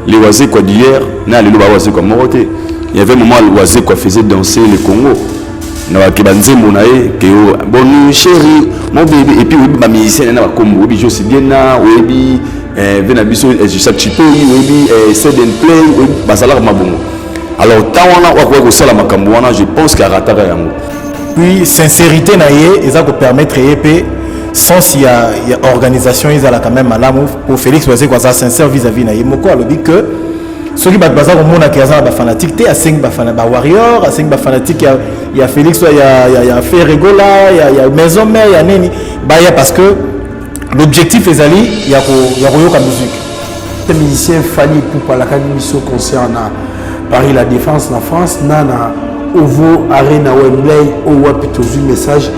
les oiseaux quoi d'hier, n'a les oiseaux quoi moroté. Il y avait un moment où oiseaux quoi faisait danser le Congo. Na ke banzembo na ye ke bon chéri mon bébé et puis ma musicien na comme obi je sais bien na obi vena biso chaque chipo obi said and play basala ma bongo. Alors tant on a quoi sala makambo wana je pense qu'à rataka yango. Puis sincérité na ye eza ko permettre ep sans il y a organisation ils a quand même malamu pour Félix Oise quoi ça sincère vis-à-vis na ye moko alobi que ceux qui battent bazar au monde qui a fanatique t'es à 5 ba warrior à 5 ba fanatique il y a Félix il y a Ferregola il y a maison mère il y a neni bah il y a parce que l'objectif est ali il y a yoka musique les musiciens Fally Ipupa la mission concerne Paris la Défense en France nana Ovo Arena Wembley au Wapitozu message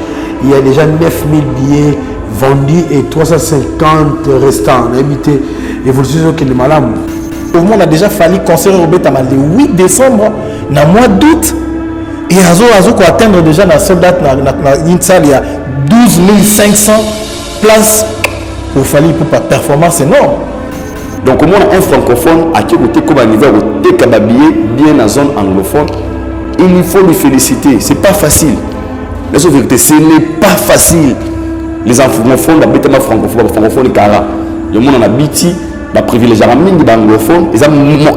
il y a déjà 9000 billets vendus et 350 restants on a habité évolution qui est malade. Au monde a déjà fallu concert au Bétamal le 8 décembre, dans le mois d'août. Et Azo ko atteindre déjà dans cette date, il y a 12 500 places pour Fally Ipupa performance énorme. Donc au monde un francophone à qui côté comme un niveau au Tekababillé bien dans la zone anglophone, il faut le féliciter. C'est pas facile. La vérité, ce n'est pas facile. Les anglophones, la bêtement francophone, car le monde en a biti. Ba privilégié mingi ba anglophone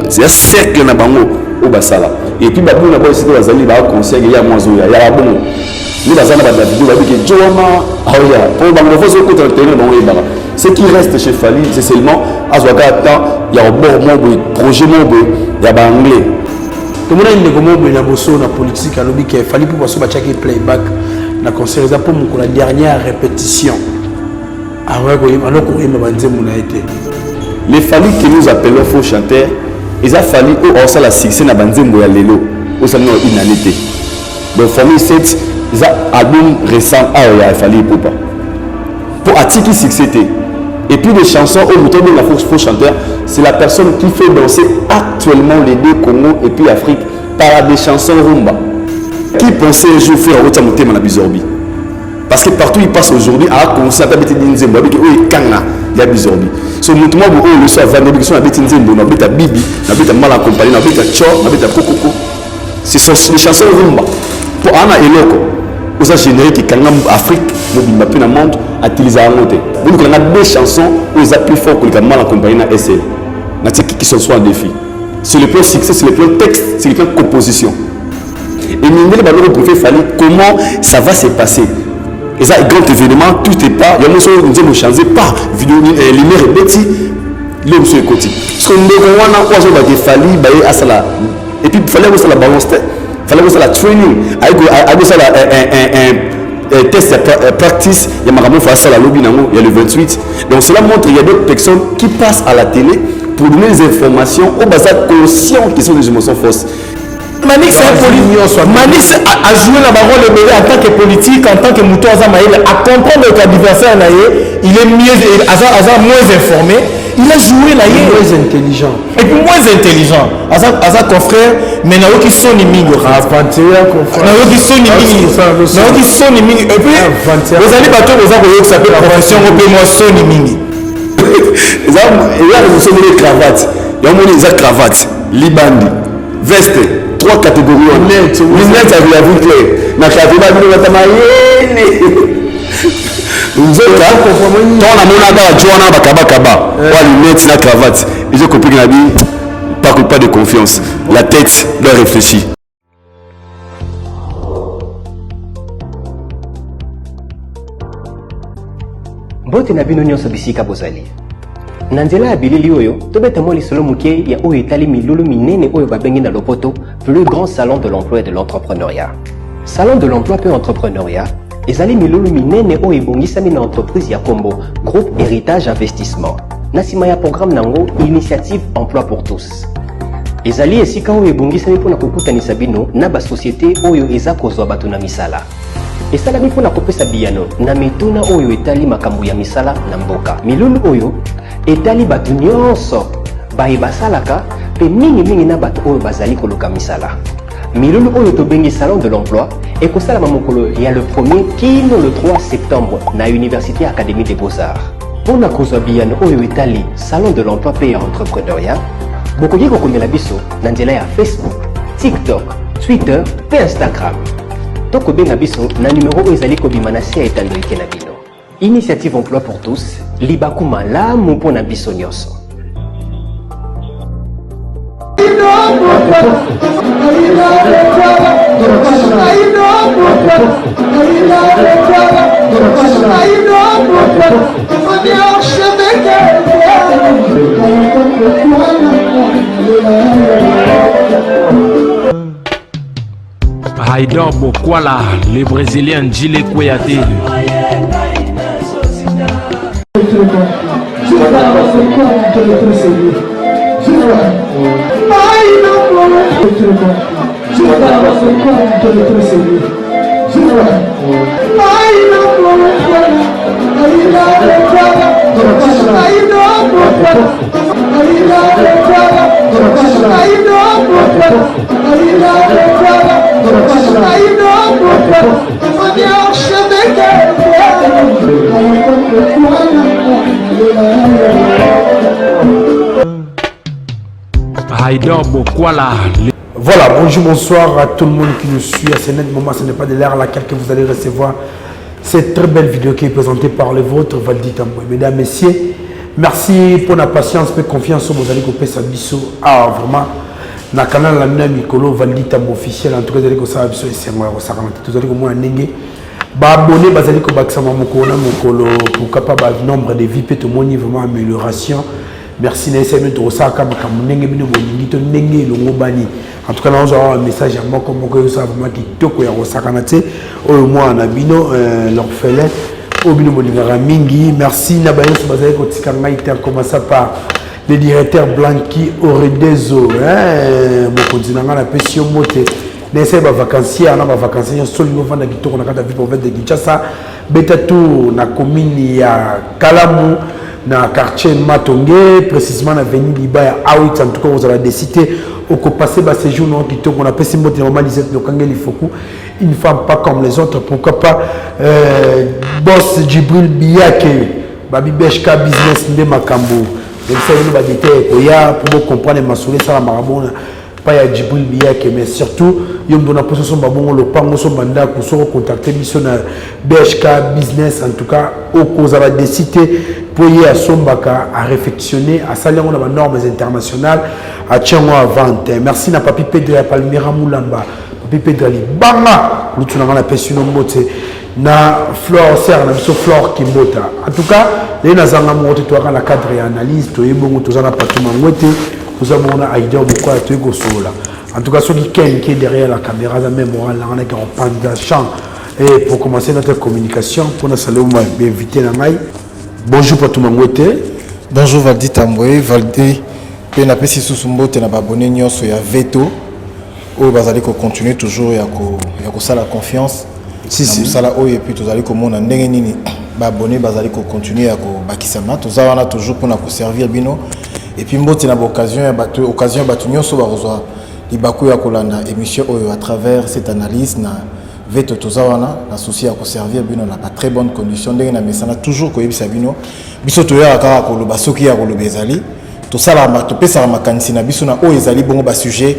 c'est un cercle na bango au basala et puis ba buna ba aussi bazali ba conseil ya mwazo ya bon ni bazana ba vidéo ba que Joama aya pour ba anglophone so côté terrain bango e bara ce qui reste chez Fally c'est seulement azwaka temps ya bord mo projet mo ya ba anglais to mona inde ko mo na boso na politique alobi ke Fally pour baso ba chaki playback na concert za pour la dernière répétition avant ko yima loko yima banzemu na été. Les Fally que nous appelons faux chanteurs, ils ont fallu au la succès na banzembo ya lelo, au salon inanité. Donc famille 7, ils ont album récent à Fally Ipupa. Pour attirer succès et puis les chansons au bouton de la faux chanteur, c'est la personne qui fait danser actuellement les deux Congo et puis Afrique par des chansons rumba. Qui pensait un jour faire autre monter na bizorbi? Parce que partout il passe aujourd'hui à concert à bêter d'inzembo avec oui kanga ya bizorbi. So mutumo bo le so avande bi so na bêter nzembo na bêter bibi na bêter mal accompagné na bêter cho na bêter kokoko. Ce sont les chansons rumba. Pour ana eloko aux générique kanga Afrique mobimba pe na monde utiliser en moté. Vous qu'on a des chansons où ils appuient fort que mal accompagné na SL. Na qui sont soit un défi. Sur le plan succès, sur le plan texte, sur le plan composition. Et Mindele Baloro pouvait Fally comment ça va se passer. Et ça, grand événement, tout est pas. Il y a des choses qui nous changer pas. Vidéo, lumière et bêtis, l'homme sur le côté. Parce que nous avons des Fally, et puis il fallait que ça la balance, il fallait que ça la training, il ça un test practice, il y a Maramon face à la lobby, il y a le 28. Donc cela montre qu'il y a d'autres personnes qui passent à la télé pour donner des informations aux bases conscients qui sont des émotions fausses. Manix Manix a joué la parole en tant que politique, en tant que mouton à comprendre que l'adversaire il est mieux, moins informé. Il a joué là, moins intelligent. Et puis moins intelligent. Asa confrère, mais n'a qui sont imigo. N'a qui sont imigo. Et puis vous allez battre vos amis qui s'appelle profession européenne, moi son imigo. Il y a des cravates, il y a des cravates, libandi, veste. 3 catégories lunettes avec la vue claire na cravate bino batamayene nzoka ton amona ba joana bakaba wa lunettes na cravate ils ont compris na bi pas de confiance la tête doit réfléchir. Bote na bino nyonso bisika bozali na nzela ya bilili oyo tobeta mo lisolo muke ya oyo etali milulu minene oyo babengi na lopoto plus grand salon de l'emploi et de l'entrepreneuriat. Salon de l'emploi et entrepreneuriat ezali milulu minene oyo ebongisami na entreprise ya Kombo Groupe Héritage Investissement na nsima ya programme nango Initiative Emploi pour tous. Ezali esika oyo ebongisami mpona kokutanisa bino na basosiete oyo eza kozwa bato na misala. Esalami mpona kopesa biyano na mituna oyo etali makambo ya misala na mboka. Milulu oyo etali bato nyonso baye basalaka pe mingi na bato oyo bazali koluka misala. Milulu oyo tobengi salon de l'emploi ekosalama mokolo ya le 1er kino le 3 septembre na Université Académie des Beaux-Arts. Pona kozwa biyano oyo etali salon de l'emploi pe entrepreneuriat, bokoki kokomela biso na nzela ya Facebook, TikTok, Twitter pe Instagram. Tokobenga biso na numéro oyo ezali kobima na se ya etando eke na bino. Initiative Emploi pour tous, libaku malamu mpona biso nyonso. Haïdor Bokwala, le Brésilien Djile Kouyaté. Haïdor Bokwala. Voilà, bonjour, bonsoir à tout le monde qui nous suit. À ce net moment, ce n'est pas de l'air à laquelle que vous allez recevoir cette très belle vidéo qui est présentée par le vôtre, Valdi Tamboué. Mesdames, Messieurs, merci pour la patience et confiance au Mozali Kopé Sabiso. Ah, vraiment, dans le canal la Mina Mikolo, Valdi Tamboué officiel. En tout cas, vous allez savoir Sabiso et c'est moi, vous allez voir Nenge. Abonné, vous allez savoir Mokolo, pour capable nombre de vies, tout le monde, vraiment amélioration. Merci Nessé de Osaka, Nenge Bino, Nenge Longobani. En tout cas, nous avons un message à moi, comme vous savez, qui toko ya Osaka Nate, au moins en Abino, l'orphelin, au Bino Molingara Mingi. Merci Nabayo Soubazale Kotikanga, il a commencé par le directeur Blanqui Oredezo, Mokonzinanga, la Pession Mote. Nessé ba vacancier, on a ba vacancier, seul niveau vendre qui toko na kata vie pour de Kinshasa, Betatou na commune ya Kalamu. Dans le quartier Matongé, précisément dans l'avenue Libaya, en tout cas, vous allez décider au passer ce séjour qu'on appelle Simbote Normal Lisette Lokangeli Foku, une femme pas comme les autres, pourquoi pas boss Djibril Biyake, Babi Beshka Business Nde Makambo, donc ça il va dire pour comprendre ma soulée ça la marabona pas ya Djibril Biyake, mais surtout yom dona poso babongo le pango so banda ko so contacter mission na Beshka Business en tout cas au cause va décider pour y à Sombaka à réfectionner à salir on a des normes internationales à Tchango à vente. Merci na papi Pedro à Palmira Moulamba papi Pedro ali banga nous tunanga na pesino mbote na Flore Serre na biso Flore Kimbota. En tout cas les nazanga moto to la cadre et analyse to yebongo to zana patuma ngwete nous avons un Haïdor Bokwala to yeko sola. En tout cas ceux qui est derrière la caméra la mémoire là on est en panne de champ et pour commencer notre communication pour nous saluer invité na ngai. Bonjour Patou Mangwete. Bonjour Valdi Tamboué. Valdi, pe na pesi susumbote na babone nyonso ya Veto. O bazali ko continuer toujours ya ko sala confiance. Si sala o et puis tozali ko mona ndenge nini babone bazali ko continuer ya ko bakisama. Tozawana toujours pour na ko servir bino. Et puis mbote na occasion batu nyonso ba rozwa libaku ya kolanda émission oyo à travers cette analyse na Veto tozawana na souci à servir bino na pas très bonne condition ndenge na mesana toujours ko yebisa bino biso to ya kaka ko loba soki ya ko loba ezali to sala to pesa makanisi na biso na o ezali bongo ba sujet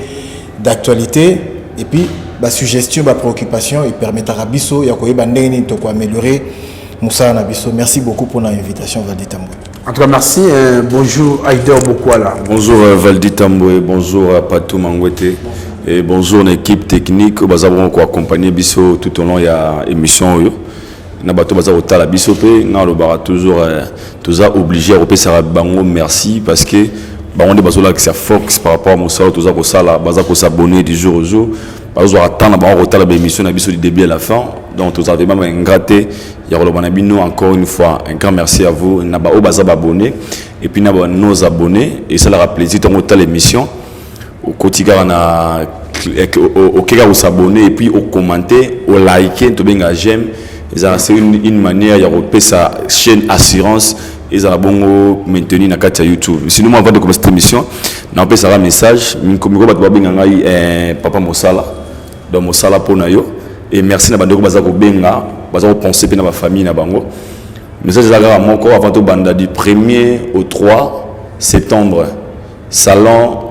d'actualité et puis ba suggestion ba préoccupation et permettra biso ya ko yeba ndenge ni to ko améliorer musala na biso. Merci beaucoup pour l'invitation Valdi Tamboué. En tout cas merci bonjour Haïdor Bokwala. Bonjour Valdi Tamboué, bonjour Patou Mangwete. Et bonjour l'équipe technique, nous avons accompagné Bisso tout au long de l'émission. Nous avons Bisso, nous avons toujours obligé à repérer Bango merci parce que on a besoin de Fox par rapport à mon salaire, nous avons s'abonner du jour au jour. Nous avons attendre l'émission du début à la fin. Donc nous avons vraiment gratté. Encore une fois, un grand merci à vous. Nous avons abonné et puis nous avons nos abonnés et ça leur a plaisir de l'émission. Au quotidien au cas où s'abonner et puis au commenter au liker tout bien j'aime c'est une manière de repérer sa chaîne assurance et ça bon maintenir na carte YouTube sinon avant de commencer cette émission on peut savoir message comme papa Mosala donc Mosala pour nayo et merci na bandeko bazako benga bazako penser pe na ba famille na bango message za moko avant to banda du 1er au 3 septembre salon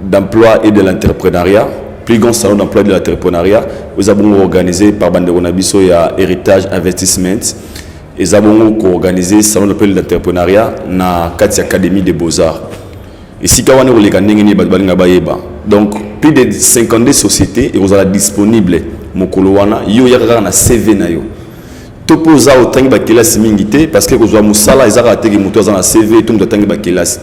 d'emploi et de l'entrepreneuriat, plus grand salon d'emploi et de l'entrepreneuriat. Nous avons organisé par Banderonabiso et Héritage Investissement. Nous avons organisé le salon d'emploi et de l'entrepreneuriat dans la Académie des Beaux-Arts. Et si vous avez donc, plus de 52 sociétés sont disponibles. Yo yaka na CV na yo. Topoza au tangi ba kelasi mingité parce que kozwa musala ezaka teki muto za na CV tout muto tangi ba kelasi.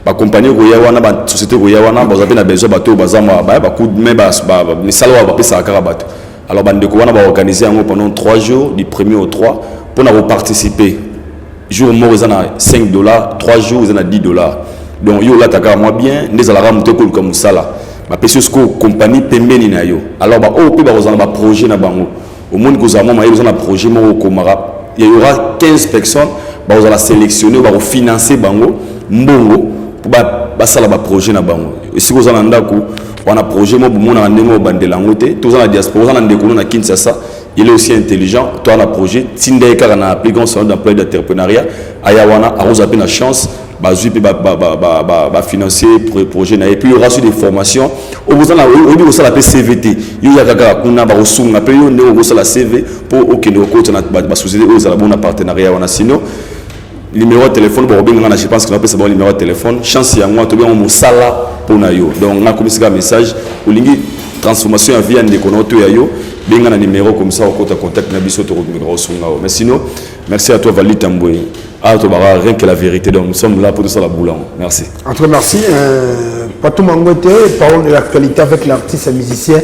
Ba compagnie ko ya wana ba société ko ya wana ba zabe na besoin bato bazama ba coup de main ba misala ba pesa kaka bato. Alors bande ko wana ba organiser yango pendant 3 jours du 1er au 3 pour na participer. Jour mort ils en a $5, 3 jours ils en a $10. Donc yo là taka moi bien ndezala muto ko comme musala. Ma personne compagnie pembeni na yo alors ba o pe ba ozana ba projet na bango au monde que zama ma ozana projet mo komara il y aura 15 personnes ba ozala sélectionner ba financer bango mbongo pour ba sala ba projet na bango et si ozana ndako wana projet mo mona ndemo bandela ngote to ozana diaspora ozana ndeko na Kinshasa il est aussi intelligent toi na projet tinde ka na plus grand salon d'emploi d'entrepreneuriat aya wana aroza pe na chance financer projet et puis il y aura aussi des formations au besoin la CVT il y a kuna ba osunga pe yo ndeko la CV pour okende okota na ba société aux ala bona partenariat wana sinon numéro de téléphone pour bien je pense que on peut savoir numéro de téléphone chance ya moi to bien mo sala pour na yo donc na comme ça message olingi transformation à vie ndeko na to ya yo bien na numéro comme ça okota contact na biso to numéro osunga mais sinon merci à toi Valit Tamboué. Rien que la vérité, donc nous sommes là pour tout ça la boule. Merci. En tout cas, merci. Patou Mangote, parole de l'actualité avec l'artiste et musicien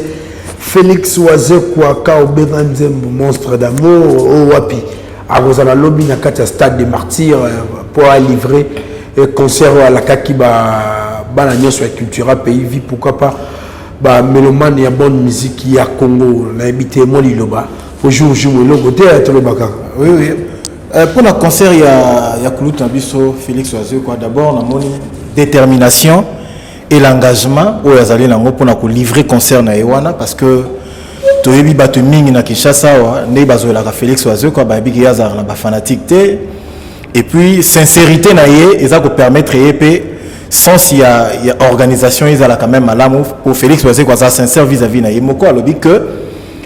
Félix Oazé Kouaka Obenanzembo, monstre d'amour, au Wapi. À Rosana Lobby, na Katia Stade des Martyrs, pour livrer un concert à la Kakiba, Bananios sur la culture, pays, vie, pourquoi pas, mélomane, il y a bonne musique, il y a Congo, on a habité Moliloba. Aujourd'hui, le côté à Tolobaka. Oui, oui. Pour le concert, il y a Koulout Nabiso, Félix Oazé, quoi. D'abord, on a mon détermination et l'engagement où ils allaient pour livrer concert na Ewana parce que tu es battu mingi na Kinshasa, ne bazo la Félix Oazé, quoi. Babi qui a na fanatique té et puis sincérité na yé, ils ont permettre épée sans il y a organisation ils allaient quand même à l'amour pour Félix Oazé quoi ça sincère vis-à-vis na yé. Moko a lobby que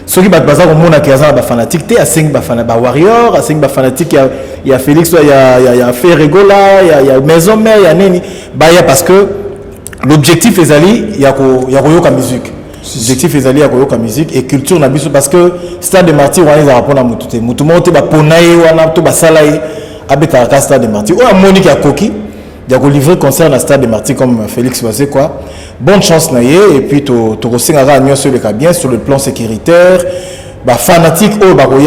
ceux qui battent bazar au monde qui a fanatique té à 5 ba warrior à 5 ba fanatique il y a Félix il y a Ferregola il y a maison mère il y a neni ba ya parce que l'objectif est ali il y a koyoka musique l'objectif est ali il y a koyoka musique et culture na biso parce que Stade des Martyrs on les a répondre à mututé mutumonte ba ponaye wana to ba salaye abeta ka Stade des Martyrs ou a monique à coquille il y a livrer concert à Stade des Martyrs comme Félix Oazé quoi. Bonne chance naïe et puis tu ressengas mieux sur le cas bien sur le plan sécuritaire bah fanatique oh bah il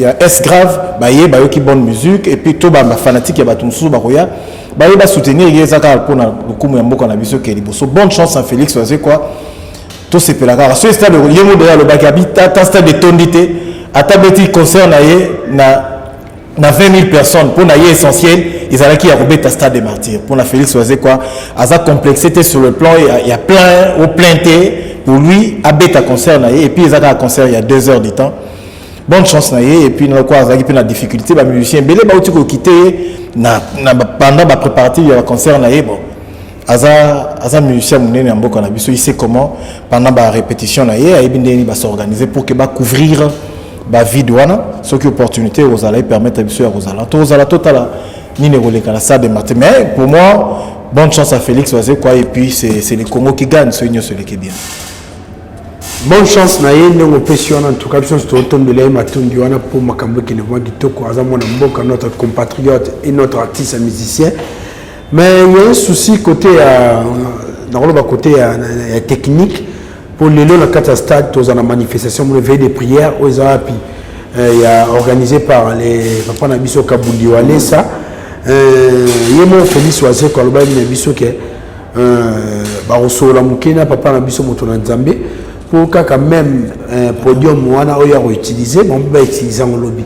y a S grave bah y bah qui bonne musique et puis tout bah fanatique y a bah tout sous bah y bah soutenir y a ça pour na beaucoup moins beaucoup na biso qui est libre so bonne chance à Félix Oazé quoi tout c'est pelaga sur stade de yemo derrière le bac habita ta stade de tondité à ta petit concert naïe na 20 000 personnes pour naïe essentiel ils allaient qui a robé ta Stade des Martyrs pour la Félix Oazé quoi à sa complexité sur le plan il y a plein au plainté pour lui à bêta concert naïe et puis ils allaient à concert il y a 2 heures du temps bonne chance naïe et puis dans quoi ils avaient la difficulté bah musicien belé bah tu quitter na pendant ba préparatif il y a concert naïe bon aza musicien munene amboka na biso il sait comment pendant ba répétition naïe a ibindeni ba s'organiser pour que ba couvrir ba vide wana ce qui opportunité aux allez permettre à biso ya Rosala to Rosala totala ni négocier la Stade des Martyrs mais pour moi bonne chance à Félix Oazé quoi et puis c'est le Congo qui gagne ce union celui qui est bien bonne chance na yé ndenge opesi wana en tout cas biso totombela ye matondi wana pour makambo ekende mwa kitoko aza mwana mboka notre compatriote et notre artiste et musicien mais il y a un souci côté nakoloba côté ya technique pour lelo na kati ya stade tozana manifestation pour lever des prières aux api il y a organisé par les papa na biso Kabundi Wale ça yemo Félix Oazé ko loba na biso ke ba osola mukena papa na biso moto na Nzambe pour quand même podium wana oya ko utiliser bon ba utiliser en lobby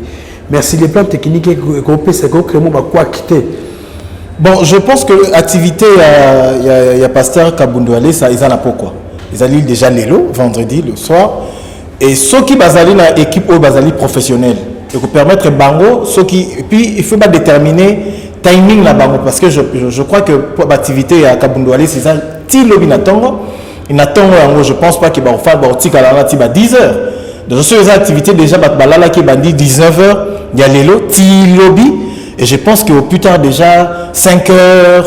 merci les plans techniques ko pesa ko créer ba quoi quitter bon je pense que l'activité il y a pasteur Kabundi Wale ça ils en a pourquoi ils allaient déjà l'élo vendredi le soir et ceux qui basali na équipe au basali professionnel et pour permettre bango ceux qui et puis il faut pas déterminer timing là-bas, parce que je crois que pour l'activité à Kabundouali, c'est ça, ti lobby n'attend, il n'attend, je pense pas qu'il va faire à 10 heures. Donc, sur les activités, déjà, là qui bandit 19 heures, il y a les lots, ti lobby, et je pense qu'au plus tard, déjà, 5 heures,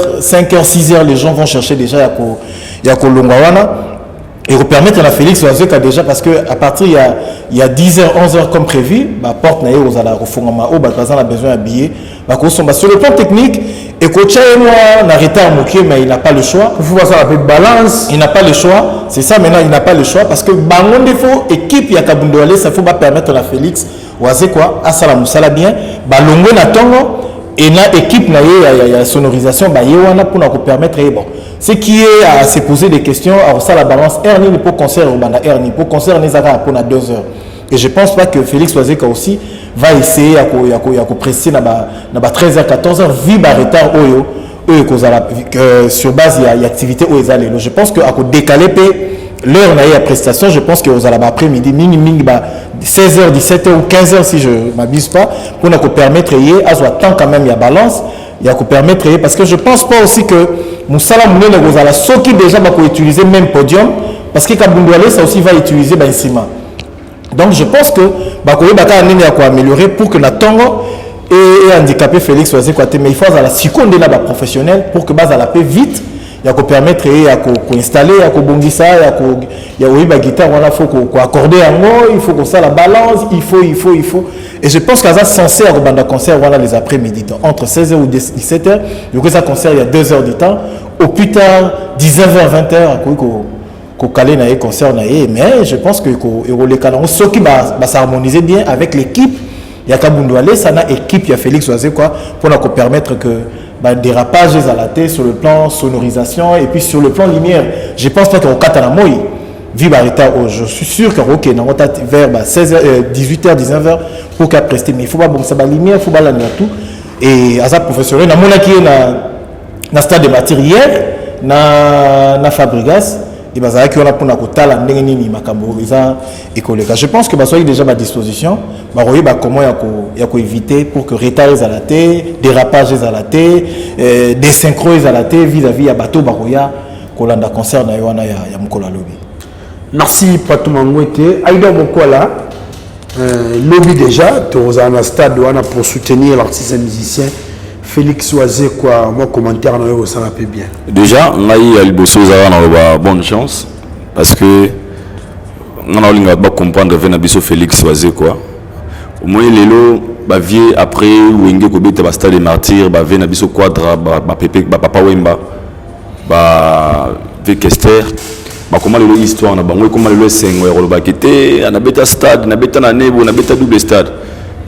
6 heures, les gens vont chercher déjà à Kolongawana. Et vous permettre à Félix Oazeka déjà, parce qu'à partir il y a 10h, 11h comme prévu, la porte n'a aux ala refondement, au a besoin d'habiller. Sur le plan technique, et coach n'a retard mais il n'a pas le choix. Il faut voir ça avec balance. Il n'a pas le choix. C'est ça maintenant, il n'a pas le choix parce que bangon défaut équipe ya Kabundouale, ça faut pas permettre à Félix Oazeka à Salam Moussala bien, balongo na tongo et na équipe na ya sonorisation ba yewana pour nous permettre bon. Ce qui est à se poser des questions, alors ça la balance Ernie pour concert au banda Ernie pour concert les ara pour 2 heures. Et je pense pas que Félix Oazeka aussi va essayer à presser na 13h 14h vu ba retard oyo sur base il y a activité où ils allaient. Je pense que à décaler l'heure na ya prestation, je pense que aux allez après-midi minimum 16h 17h ou 15h si je m'abuse pas pour nous permettre à soit temps quand même il y a balance. Il y a qu'on permettre parce que je pense pas aussi que Moussala Moulene Gozala ceux qui déjà va utiliser même podium parce que Kabundouale ça aussi va utiliser Bensima. Donc je pense que Bakoye Baka Nene a quoi améliorer pour que la Tongo et handicapé Félix Oazeka mais il faut à la seconde là bas professionnel pour que base à la paix vite il y a qu'on permettre à qu'on installer à qu'on bongisa il y a oui ba guitare voilà faut qu'on accorder un mot il faut qu'on ça la balance il faut et je pense qu'à ça censé à banda concert voilà les après-midi entre 16h ou 17h il y a ça concert il y a 2 heures du temps au plus tard 19h 20h qu'on calé na concert na mais je pense que les canons ceux qui va s'harmoniser bien avec l'équipe il y a Kabundouale ça na équipe il y a Félix Oazeka pour nous permettre que dérapage à la tête sur le plan sonorisation et puis sur le plan lumière. Je pense pas qu'au Katanamoi, je suis sûr que vers 16h, 18h, 19h pour qu'à prester. Mais il faut pas bon ça la lumière, il faut pas la tout. Et à ça professionnel, na mona qui est na stade de matière hier, na Fabregas. Et bah ça qui on a pour na kotala ndenge nini makambo isa écoleka. Je pense que bah soit déjà à disposition, bah voyez bah comment il y a éviter pour que retard à la tête, dérapage à la tête, des synchros à la tête vis-à-vis à bateau baroya kolanda concert na yona ya mukola lobby. Merci Patou Mangwete. Aïda Mokola lobby déjà tu as un stade pour soutenir l'artiste musicien Félix Oazeka, moi commentaire ça va bien. Déjà, on a eu bonne chance parce que on a pas comprendre que Félix Oazeka. Au moins les lots ba vie après Wenge Kobeta ba stade des martyrs ba vena biso quadra ba Pepe ba Papa Wemba ba Vekester ba comment le histoire na bango comment le sengo ro ba kete na beta stade na beta na nebo na beta double stade.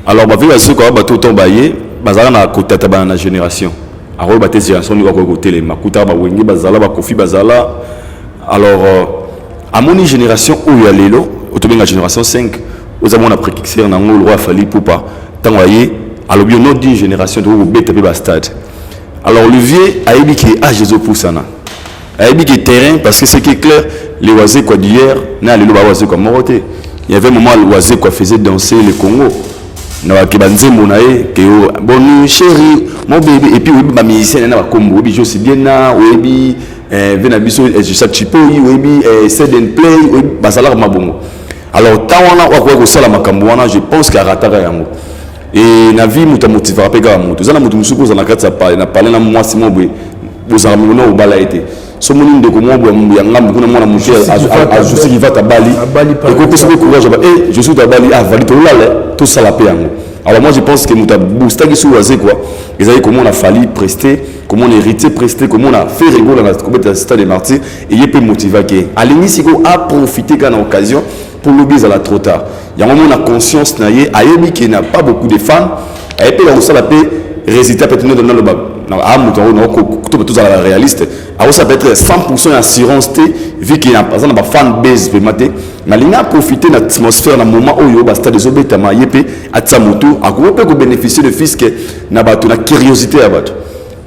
Alors ba vie Oazeka ba tout tombayer bazala na kotata ba na génération alors ba génération ni ba ko côté makuta ba wengi bazala ba kofi bazala alors à mon génération où ya lelo otobenga génération 5 aux amona prékixer na ngolo roi fali poupa tangoyer alors bien notre d'une génération de beta ba stade alors Olivier a ébi qui a Jésus poussana a ébi qui terrain parce que ce qui est clair les Oazeka d'hier na lelo ba Oazeka moroté il y avait un moment où Oazeka faisait danser le Congo na kibanze monae que bon chéri mon bébé et puis oui ba musicien na ba kombo bi josi bien na oui vena biso je sais chipo oui set and play oui basala mabongo alors tawana wa ko sala makambo wana je pense que rataka yango et na vie muta motivera peka mutu zana mutu musuko zana katsa pa na parler na moi si mobwe bozala mona obala été so moni ndeko mobwe ya ngambu kuna mwana mutu a justi qui va ta bali et ko pesa ko courage ba je suis ta bali a valide tout ça la paix. Alors moi je pense que nous avons boosté sur Oazeka ils avaient comment on a fallu prester, comment on a hérité prester, comment on a fait rigoler dans la compétition stade des martyrs et il peut motiver que à l'initiative a profité quand occasion pour l'obéir à la trop tard. Il y a un moment on a conscience naïe à Yébi qui n'a pas beaucoup de fans et puis on la paix résultat peut-être dans le bas. Ah nous tous à la réaliste. Alors ça peut être 100% assurance vu qu'il y a par exemple fan base de maté mais il a profité de l'atmosphère dans le moment où il y a stade des obétaments yépé à tsamoto à quoi peut bénéficier de fisc na bato na curiosité à bato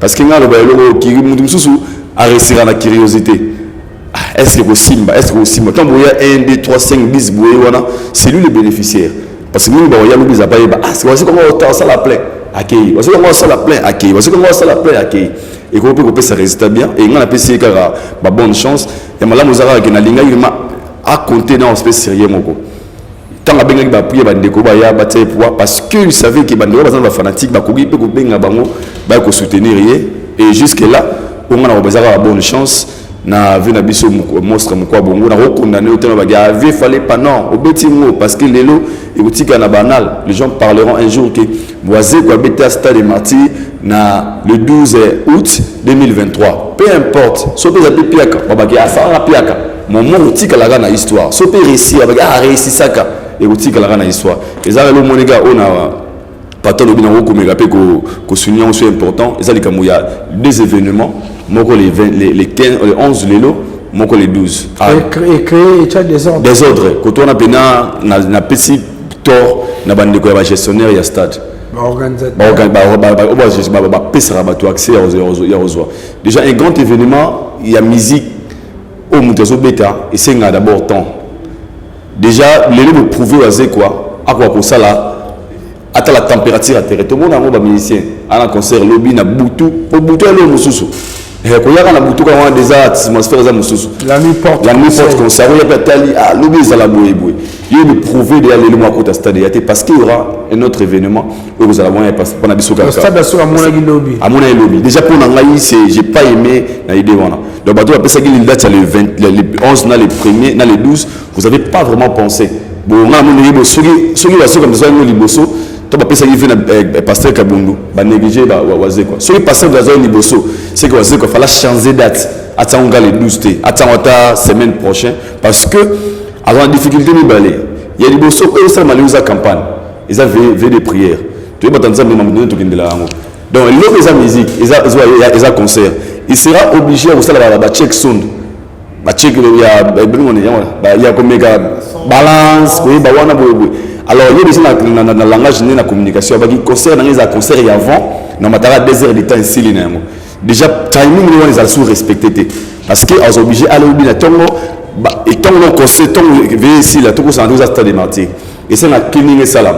parce que ngalo ba loko qui mususu a réussir la curiosité est-ce que possible quand il y a 1 2 3 5 10 c'est lui le bénéficiaire parce que nous il y a le bizarre c'est comment autant ça la plaît accueilli parce que moi ça la plein accueilli parce que moi ça la plein accueilli et qu'on peut ça résultat bien et on a passé car ba bonne chance et malamu zara que na linga yima a compter dans espèce sérieux moko tant a benga ba prier ba ndeko ba ya ba tse pouvoir parce que il savait que ba ndeko ba fanatique ba kogi pe ko benga bango ba ko soutenir et jusque là on a besoin de bonne chance na vu na biso monstre mukwa bongo na recondamner autant ba ga avait fallait pas non au betingo parce que lelo et botika na banal les gens parleront un jour que Boisé quoi beta stade de Martyr na le 12 août 2023 peu importe so pe za piaka ba ga afara piaka mon botika la na histoire so pe réussir ba ga réussir saka et botika la na histoire et ça le monega on a pas tant de bien comme rappel que souligner aussi important et ça les il y a deux événements moko les 11 lelo moko les 12 et créer des ordres quand on a pena na petit tort na bande ko ya gestionnaire ya stade accès déjà un grand événement il y a musique au Moutazo Beta et c'est d'abord temps déjà les nous prouver à quoi à quoi pour ça là à la température à terre tout le monde a un musicien à un concert lobby na butu pour butu le mususu et quand il y a un butu quand des atmosphères za mususu la nuit porte concert il y a peut-être ah lobby za la boue il y a prouver d'aller le mois côté stade parce qu'il y aura un autre événement où vous allez voir parce qu'on a biso le stade sur à mon lobby à mon lobby déjà pour nangai c'est j'ai pas aimé na idée voilà donc bateau après ça qu'il date le 20 le 11 na les premiers na les 12 vous avez pas vraiment pensé bon na mon libo soki va so comme ça no liboso to ba pesa yive na pasteur Kabundu ba négliger ba waze quoi soki pasteur de zone liboso c'est que waze quoi fallait changer date attendre les 12 té attendre semaine prochaine parce que avant la difficulté ni balé il y a liboso eux ça maluza campagne ils avaient des prières tu veux pas tant ça même donner tout kindela donc l'autre sa musique ils a concert il sera obligé au sala ba check sound ba check il y a comme balance oui ba wana boye alors il y a déjà dans langage na communication ba concert dans les concert et avant na matara 2 heures de temps ici les déjà timing les gens sont respectés parce que ils sont obligés à aller au bina tongo et tongo concert tongo ici là tout ça dans stade de Martyr et c'est na cleaning et salam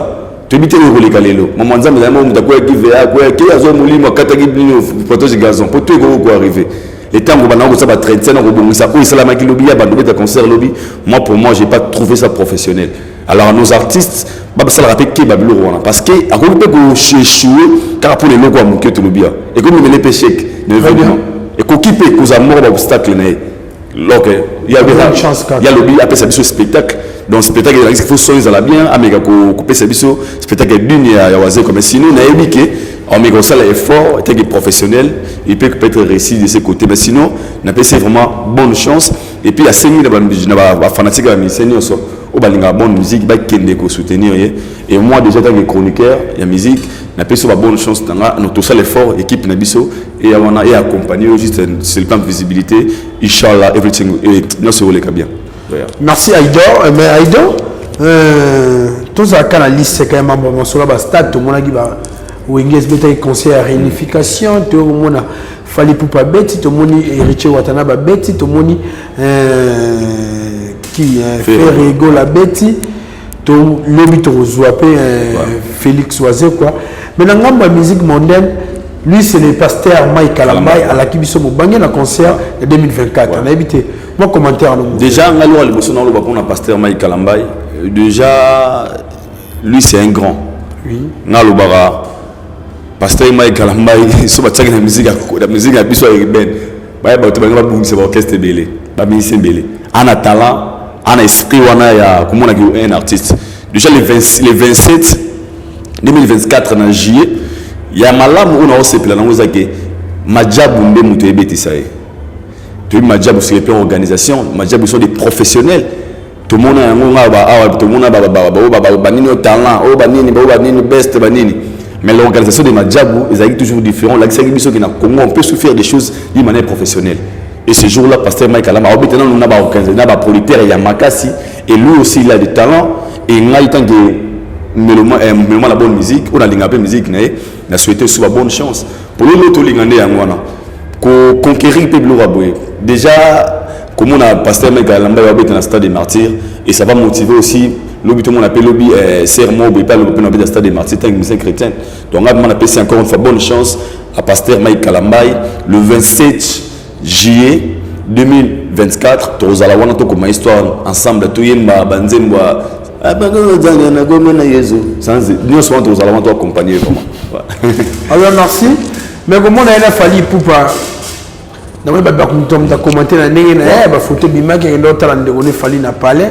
tu bites le relais galelo maman nzambe na mo ndako qui va quoi qui azo mulimo kataki bino protège gazon pour tout ko arriver et tant que banana ça va traiter na ko bongisa ko salama ki lobby ya bando beta concert lobby moi pour moi j'ai pas trouvé ça professionnel alors nos artistes ba ça rappelle que babilo wana parce que a ko peut ko échouer car pour les logos à monter tout lobby et comme les péchés de événement et ko kipe ko za mort obstacle na donc il y a le lobby après ça ce spectacle donc spectacle il faut soigner la bien amega ko couper ça biso spectacle d'une ya waze comme sinon na ébiqué on met comme ça l'effort était professionnel il peut être réussi de ses côtés mais sinon n'a pas c'est vraiment bonne chance et puis il y a 5000 na fanatique à musicien so au balinga bonne musique ba kende ko soutenir et moi déjà tant que chroniqueur il y a musique n'a pas c'est bonne chance dans tout ça l'effort équipe na biso et on a accompagné juste c'est le plan de visibilité inchallah everything et non c'est les bien. Merci Aïdor mais Aïdor tout ça quand la liste c'est quand même bon sur la stade tout le monde a dit bah Wenges beta conseil à réunification tout le monde fallait pour pas bête tout le monde héritier Watanabe bête tout le monde qui fait rigolo la bête tout lobby to zoapé Félix Oisé quoi mais dans la musique mondaine lui c'est le pasteur Mike Kalambay à la Kibiso Mobangé na concert de 2024 on a évité moi commentaire déjà ngalo le bosso na lo ba pour pasteur Mike Kalambay déjà lui c'est un grand oui ngalo bara pasteur Mike Kalambay so ba tsaka na musique ya biso avec ben ba ba to ba bungisa ba orchestre belé ba musicien belé ana talent ana esprit wana ya komona ki un artiste déjà le 27 2024 na juillet ya malamu on a aussi plan na ngozake majabu mbe muto ebetisaye to majabu c'est une organisation majabu sont des professionnels tout le monde a tout le monde a banini talent banini best banini mais l'organisation de majabu est toujours différent la biso qui na Congo on peut souffrir des choses d'une manière professionnelle et ce jour là pasteur Mike Alama a obtenu on a ba organiser na ba producteur ya makasi et lui aussi il a du talent et ngai tant que mais la bonne musique on a l'ingapé musique na souhaité sous la bonne chance pour l'autre lingande ya ngwana ko conquérir peuple raboué déjà comme on a pasteur Mike Alamba va être dans le stade des martyrs et ça va motiver aussi lobby tout le monde appelle lobby serment ou pas le appelle stade des martyrs tant musicien chrétien donc on appelle c'est encore une fois bonne chance à pasteur Mike Kalambay le 27 juillet 2024 tozala wana to comme histoire ensemble to yemba banzemba abanga zanga na goma na Yesu sans nous sommes tozala wana to accompagner vraiment alors merci mais comment on a fallu pour pas dans le baba comme tu as commenté la ndenge na ba photo bimaki ndo tala ndeko ne fallu na palais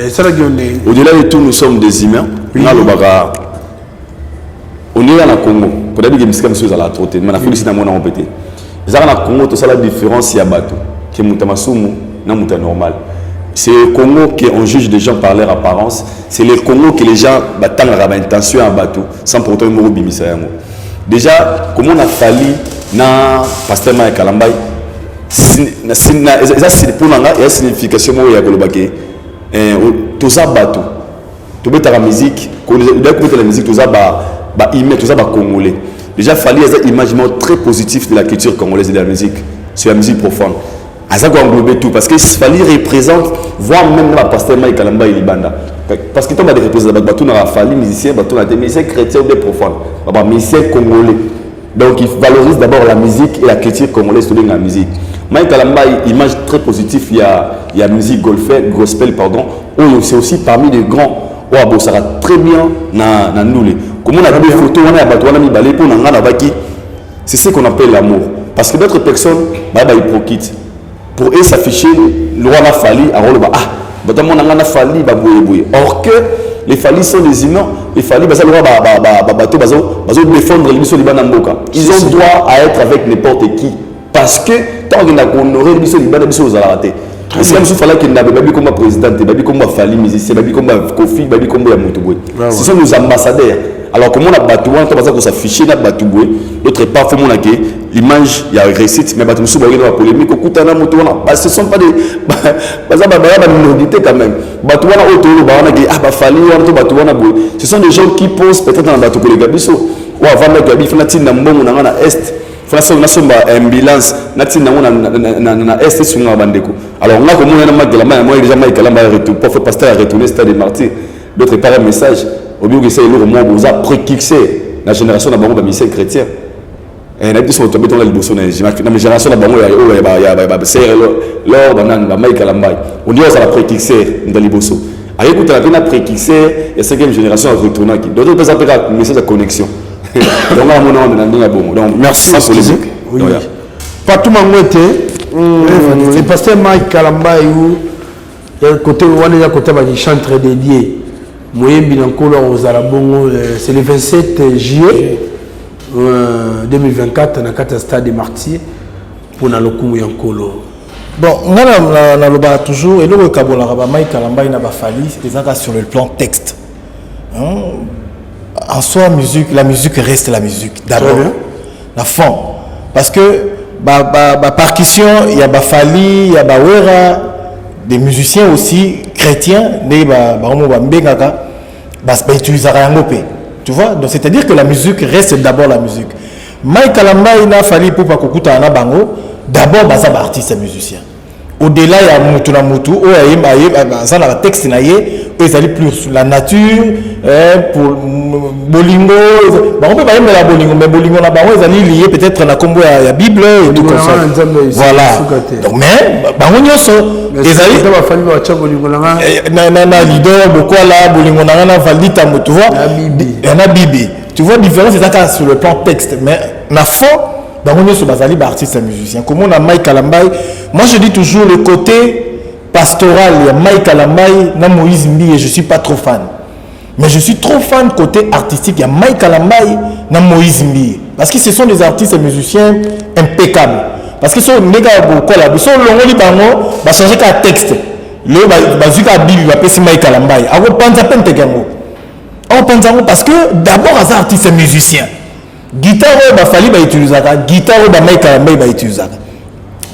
ça la gueule au-delà de tout nous sommes des humains na lo baka on est dans le Congo peut-être que musique monsieur à la trotter mais la félicite na mona on pété ça na Congo tout ça la différence ya bato qui mutamasumu na muta normal c'est le Congo qui on juge des gens par leur apparence c'est le Congo que les gens battent la intention à bateau sans pourtant moro bimisa yango déjà comment on a fallu na pasteur Mike Kalambay c'est pour nga il y a signification mo ya kolobake tout ça bateau tout beta la musique ko la musique tout ça ba image tout ça ba congolais déjà fallu une image très positive de la culture congolaise et de la musique c'est la musique profonde à ça qu'on englobe tout parce que Fally représente voire même la pasteur Mike Kalambay Libanda parce que tant des représentants bateau na Fally musicien bateau na musicien chrétien ou des profanes ba musicien congolais donc il valorise d'abord la musique et la culture congolaise sur la musique Mike Kalambay image très positive il y a musique gospel pardon c'est aussi parmi les grands ça sera très bien na ndoulé comment on a des photos on a bateau on a mis balé pour na baki c'est ce qu'on appelle l'amour parce que d'autres personnes ils profitent pour eux s'afficher le roi n'a fallu à rôle n'a fallu or que les Fally sont des humains les Fally le roi défendre les missions du Banamboka ils ont droit à être avec n'importe qui parce que tant qu'on a honoré les missions du Banamboka aux aratés c'est comme si fallait qu'il n'avait pas comme président comme Fally musicien comme Kofi comme Yamoutoué ce sont nos ambassadeurs alors comment on a battu on a qu'on s'afficher na batoué d'autre part faut mon que l'image il y a récite mais battu sous la polémique okutana moto on ce sont pas des minorité quand même battu on autour ba on a Fally on to battu on ce sont des gens qui posent peut-être dans battu les gabiso ou avant que bi fana tinda mbongo na est fana na somba ambulance na tinda na est sunga bandeko alors on a comme on a magala moi déjà Mike Kalambay retour pour pasteur retourner stade des martyrs d'autre part un message au lieu que c'est le moment où ça préfixé la génération d'abord de musiciens chrétiens et n'a dit sur tomber dans la liboso na génération d'abord ya c'est lors dans Mike Kalambay on dit ça la préfixé dans liboso avec écoute la peine préfixé et cinquième génération à retourner qui d'autres personnes un message de connexion donc là mon nom dans la bon donc merci oui pas tout mangoté le pasteur Mike Kalambay ou côté on est à côté qui chante très dédié Moyembi Nankolo aux Arabongo, c'est le 27 juillet 2024 dans le stade des Martyrs pour Nalokumu Yankolo. Bon, moi, on a toujours, et le Kabola Mike Kalambay n'a pas fallu, c'est sur le plan texte. En soi, la musique reste la musique, d'abord, la fond. Parce que, percussion, il y a Bafali, il y a Bawera, des musiciens aussi chrétiens, tu vois, donc c'est-à-dire que la musique reste d'abord la musique. Mike Kalambay n'a fallu pour pas kokuta na bango, d'abord baza ba artiste musicien. Au-delà il y a mutu na mutu, o ça na texte na yé, ils allaient plus la nature pour bolingo, on peut pas aimer la bolingo mais bolingo na bango ils allaient lier peut-être na combo ya Bible et tout comme ça. Voilà. Donc mais bango nyonso ils allaient ba fali ba cha bolingo na leader beaucoup là bolingo na valita tu vois. Na bibi. Tu vois la différence c'est ça sur le plan texte mais na fond bango nyonso bazali ba artiste musicien. Comment on a Mike Kalambay, moi je dis toujours le côté pastoral, il y a Mike Kalambay, na Moïse Mbi et je suis pas trop fan. Mais je suis trop fan côté artistique, il y a Mike Kalambay, na Moïse Mbi. Parce que ce sont des artistes et musiciens impeccables. Parce que ce sont des gars beaucoup là, ils sont longs li bango, ba changer ka texte. Le bazuka Bible va passer Mike Kalambay. Ako panza pente gango. On pense parce que d'abord as artiste et musicien. Guitare ba fali ba utilisaka, guitare ba Mike Kalambay ba utilisaka.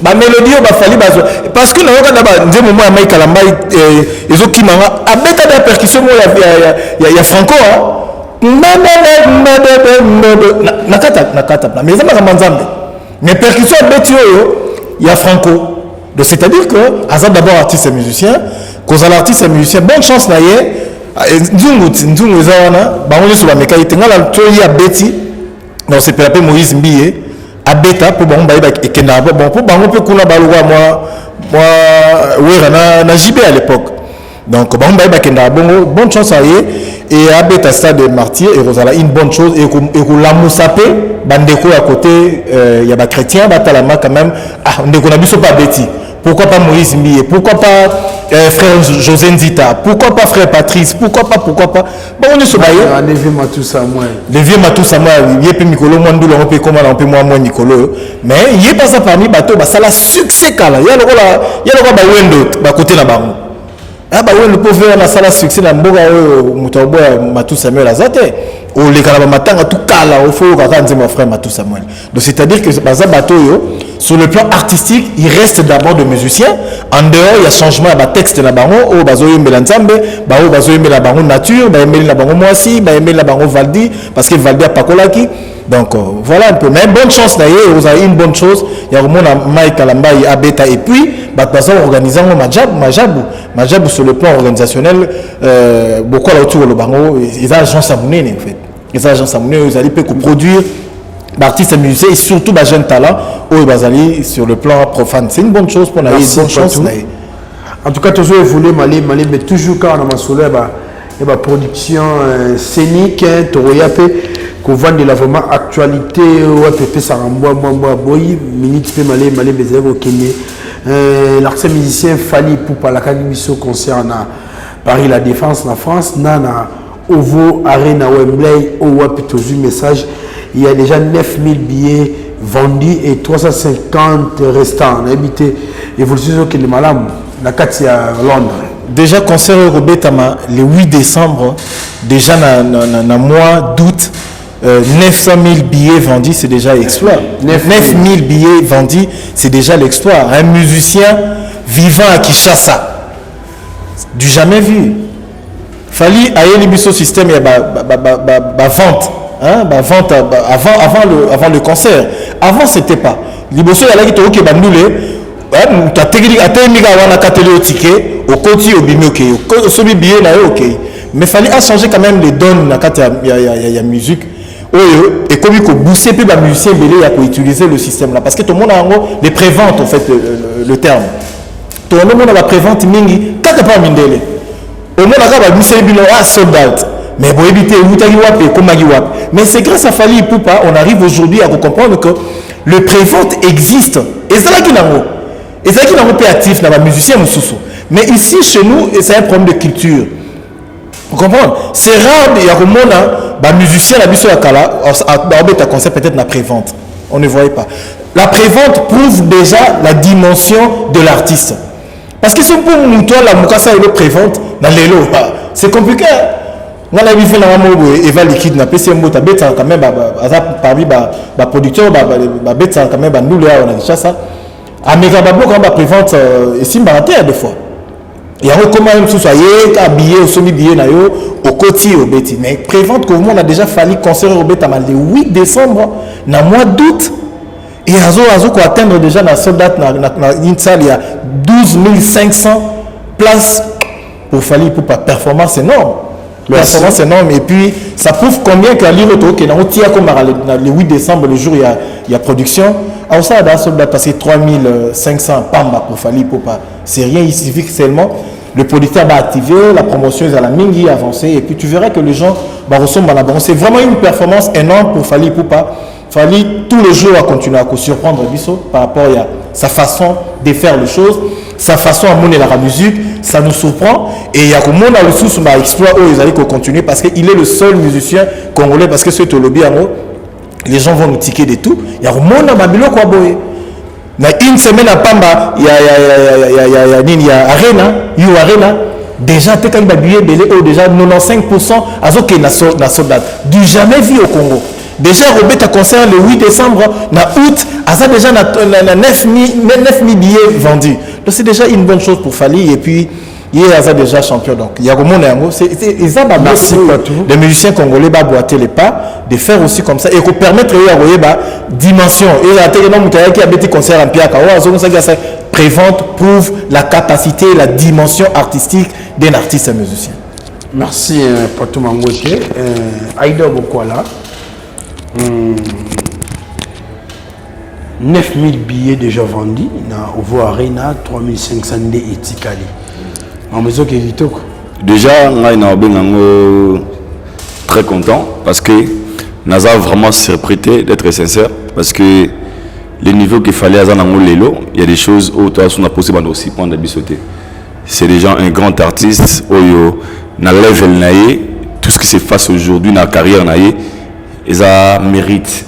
Ba mélodie ba fali ba parce que na yoka ba nzembo mo ya Mike Kalambay ezoki manga abeta da percussion mo ya Franco nakata mais ça ma nzambe mais percussion beti oyo ya Franco Donc c'est-à-dire que Azad d'abord artiste et musicien, cause à l'artiste et musicien, bonne chance na ye. Nzungu zawana, ba on sur la mécanique, ngala toyi a Betty. Donc c'est pour Moïse Mbiye a beta pour ba on ba ekena bon pour ba on peut kuna ba moi ouais na JB à l'époque. Donc ba on ba ekena bon bonne chance à ye et à beta stade de martyr et Rosala une bonne chose et ko la moussapé bandeko à côté il y a ba chrétien ba talama quand même ah ndeko na biso pas Betty. Pourquoi pas Moïse Mbiye? Pourquoi pas frère José Nzita? Pourquoi pas frère Patrice? Pourquoi pas? Bon, on est sur Baye. Levier Matoussa, moi. Levier Matoussa, moi. Il y a plus Nicolo, moi, nous l'on peut comment on peut moi Nicolo. Mais il y a pas ça parmi bateau, bah ça la succès kala. Il y a le roi bah wendo, bah côté là-bas. Ah bah wendo peut faire la salle succès dans Boga Mutabo Matoussa Samuel Azate. Ou les Kalaba Matanga tout kala au fond quand mon frère Matoussa Samuel. Donc c'est-à-dire que bah ça bateau sur le plan artistique, il reste d'abord de musicien. En dehors, il y a changement à texte la baron, au bazoyo melanzambe, au bazoyo la baron nature, la baron moisi, la baron valdi, parce que valdi a pakolaki. Donc voilà un peu. Mais bonne chance d'ailleurs, vous avez une bonne chose. Il y a au moins Mike Kalamba et Abeta et puis, organisant Majabu sur le plan organisationnel, beaucoup à autour le baron, ils ont agence à Mounene en fait. Les agents à Mounene, ils allaient produire. Artistes et musiciens et surtout les jeunes talents au Bazali sur le plan profane. C'est une bonne chose pour nous. Bonne chance. En tout cas, toujours évolué, mais toujours quand on a solo, il y a production scénique, qu'on vend de la vraiment actualité, ça boy, minute malé, mais au Kenya. L'artiste musicien Fally Ipupa, la Canimiso concerne Paris La Défense, la France, Nana, Ovo, Arena, Wembley, Owa, Pitozu, message. Il y a déjà 9000 billets vendus et 350 restants. On a habité évolution qui est malade. La 4 à Londres. Déjà, concert Robetama, le 8 décembre, déjà dans le mois d'août, 900 000 billets vendus, c'est déjà l'exploit. 9 000 billets vendus, c'est déjà l'exploit. Un musicien vivant à Kinshasa, du jamais vu. Fally a eu le système, il y a vente. Hein, vente avant le concert. Avant, c'était pas. Liboso yala ki toke bandule, ta technique atemiga wana katele au ticket, au côté au bimioke, au sobi billet na OK. Mais fallait a changer quand même les donnes na kata ya musique. Et comme il faut booster puis ba musicien belé ya ko utiliser le système là parce que tout le monde a les préventes en fait le terme. Tout le monde a la prévente mingi, kata pas mindele. Au monde a ba musicien bino a sold out. Mais bon, éviter mais c'est grâce à Fally Ipupa, on arrive aujourd'hui à comprendre que le prévente existe. Et c'est là qu'il y a et c'est là qu'il y a un peu actif dans les musiciens. Mais ici, chez nous, c'est un problème de culture. Vous comprenez? C'est rare, il y a un monde, les musiciens, la mission à Kala, à concept peut-être la prévente. On ne voyait pas. La prévente prouve déjà la dimension de l'artiste. Parce que si on peut nous toi, la Mukasa et le prévente, dans les lots, c'est compliqué. On a vu que Eva Liquide n'a pas essayé de faire quand même parmi les producteurs, quand même nous on a déjà ça. À Megababo quand on prévente ici des fois. Il y a comment même sous soyez habillé au semi-billet au côté au Betty. Mais prévente que on a déjà fallu concert au Betty le 8 décembre, dans le mois d'août. Et Azo qu'on atteindre déjà dans cette date, dans une salle, il y a 12 500 places pour Fally Ipupa. Performance énorme. Performance énorme. Et puis, ça prouve combien que la livre auto, qui est le 8 décembre, le jour où il y a production. Alors ça, dans cette date, passé 3500 pamba pour Fally Ipupa. C'est rien, il suffit que seulement le producteur va activer, la promotion est à la mingi avancée, et puis tu verras que les gens ressemblent à la banque. C'est vraiment une performance énorme pour Fally Ipupa. Fally, tous les jours, à continuer à surprendre Bisso par rapport à sa façon de faire les choses, sa façon à mener la musique, ça nous surprend. Et il y a que mon ressource m'a exploit où ils allaient continuer parce qu'il est le seul musicien congolais, parce que c'est au lobby, les gens vont nous tiquer de tout. Il y a que mon amabilo quoi boy. Mais une semaine à Pamba, il y a Arena, déjà, tu as déjà 95% à ce qu'il y a soldat. Du jamais vu au Congo. Déjà, Robert a concert le 8 décembre, en août, à déjà 9 000 billets vendus. Donc, c'est déjà une bonne chose pour Fally. Et puis, il y a déjà champion. Donc, il y a les musiciens congolais vont boiter les pas, de faire aussi comme ça. Et qu'on permettre à dimension. Et il y a un concert en Piaka, pré-vente prouve la capacité et la dimension artistique d'un artiste et musicien. Merci Patou Mangote. Aïda Bokwala. 9000 billets déjà vendus na Ovo Arena, 3500 de etikali. En maison qui est déjà, on est très content parce que nous avons vraiment surprêté d'être sincère parce que les niveaux qu'il fallait à Zanango, il y a des choses où toi on a posé aussi pour de bisoter. C'est déjà un grand artiste où na level naie tout ce qui se passe aujourd'hui dans la carrière naie, ils a mérite.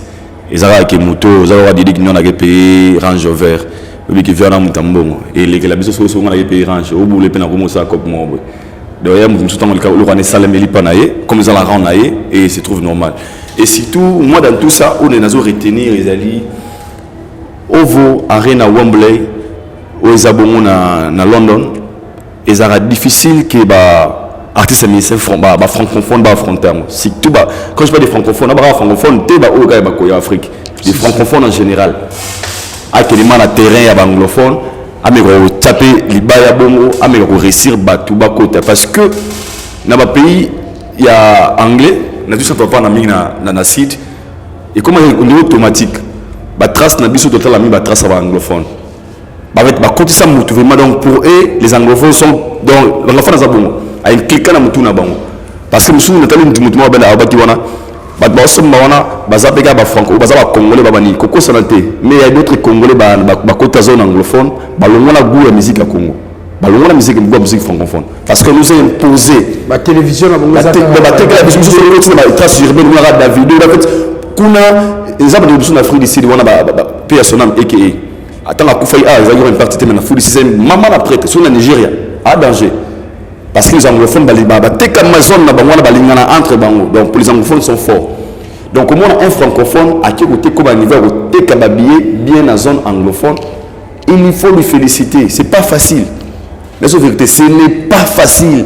Ils ont des motos, ils ont des gens qui ont payé Range Rover, qui viennent à Mutambon et les la business sont payé Range au bout les peines à commencer à couper moi. D'ailleurs, nous sommes le roi Salem Elipanaye, comme ils ont la rang naie et se trouve normal. Et surtout, moi dans tout ça, on est dans retenir les alliés. Ovo Arena Wembley, où ils ont na London, et ça sera difficile que artistes et musiciens francophones affronter. Si tout quand je parle des francophones, c'est Afrique. Les francophones en général. À quel moment le terrain est anglophone, à me taper les baya bongo, à me réussir batuba côté. Parce que dans le pays, il y a anglais, nous avons pas dans site. Et comment on est automatique, la trace n'a pas total la trace anglophone. Côté ça, donc pour eux, les anglophones sont dans l'anglophone à bon. À un cliquant à Moutouna Bango. Parce que nous sommes dans le mouvement de la Batiwana, franco, congolais, mais il y a d'autres congolais qui zone anglophone, qui la musique à Congo. La musique francophone. Parce que nous avons imposé la télévision, la télévision, la vidéo, les hommes de l'Afrique d'ici, on a paix à son âme, a attends, la Koufaïa, ils ont une partie de la foule, c'est maman la prête, sur la Nigeria, à danger. Parce que les anglophones, entre bango. Donc pour les anglophones sont forts. Donc au moins un francophone à qui côté comme un niveau bien dans la zone anglophone, il faut lui féliciter. C'est pas facile. Mais en vérité, ce n'est pas facile.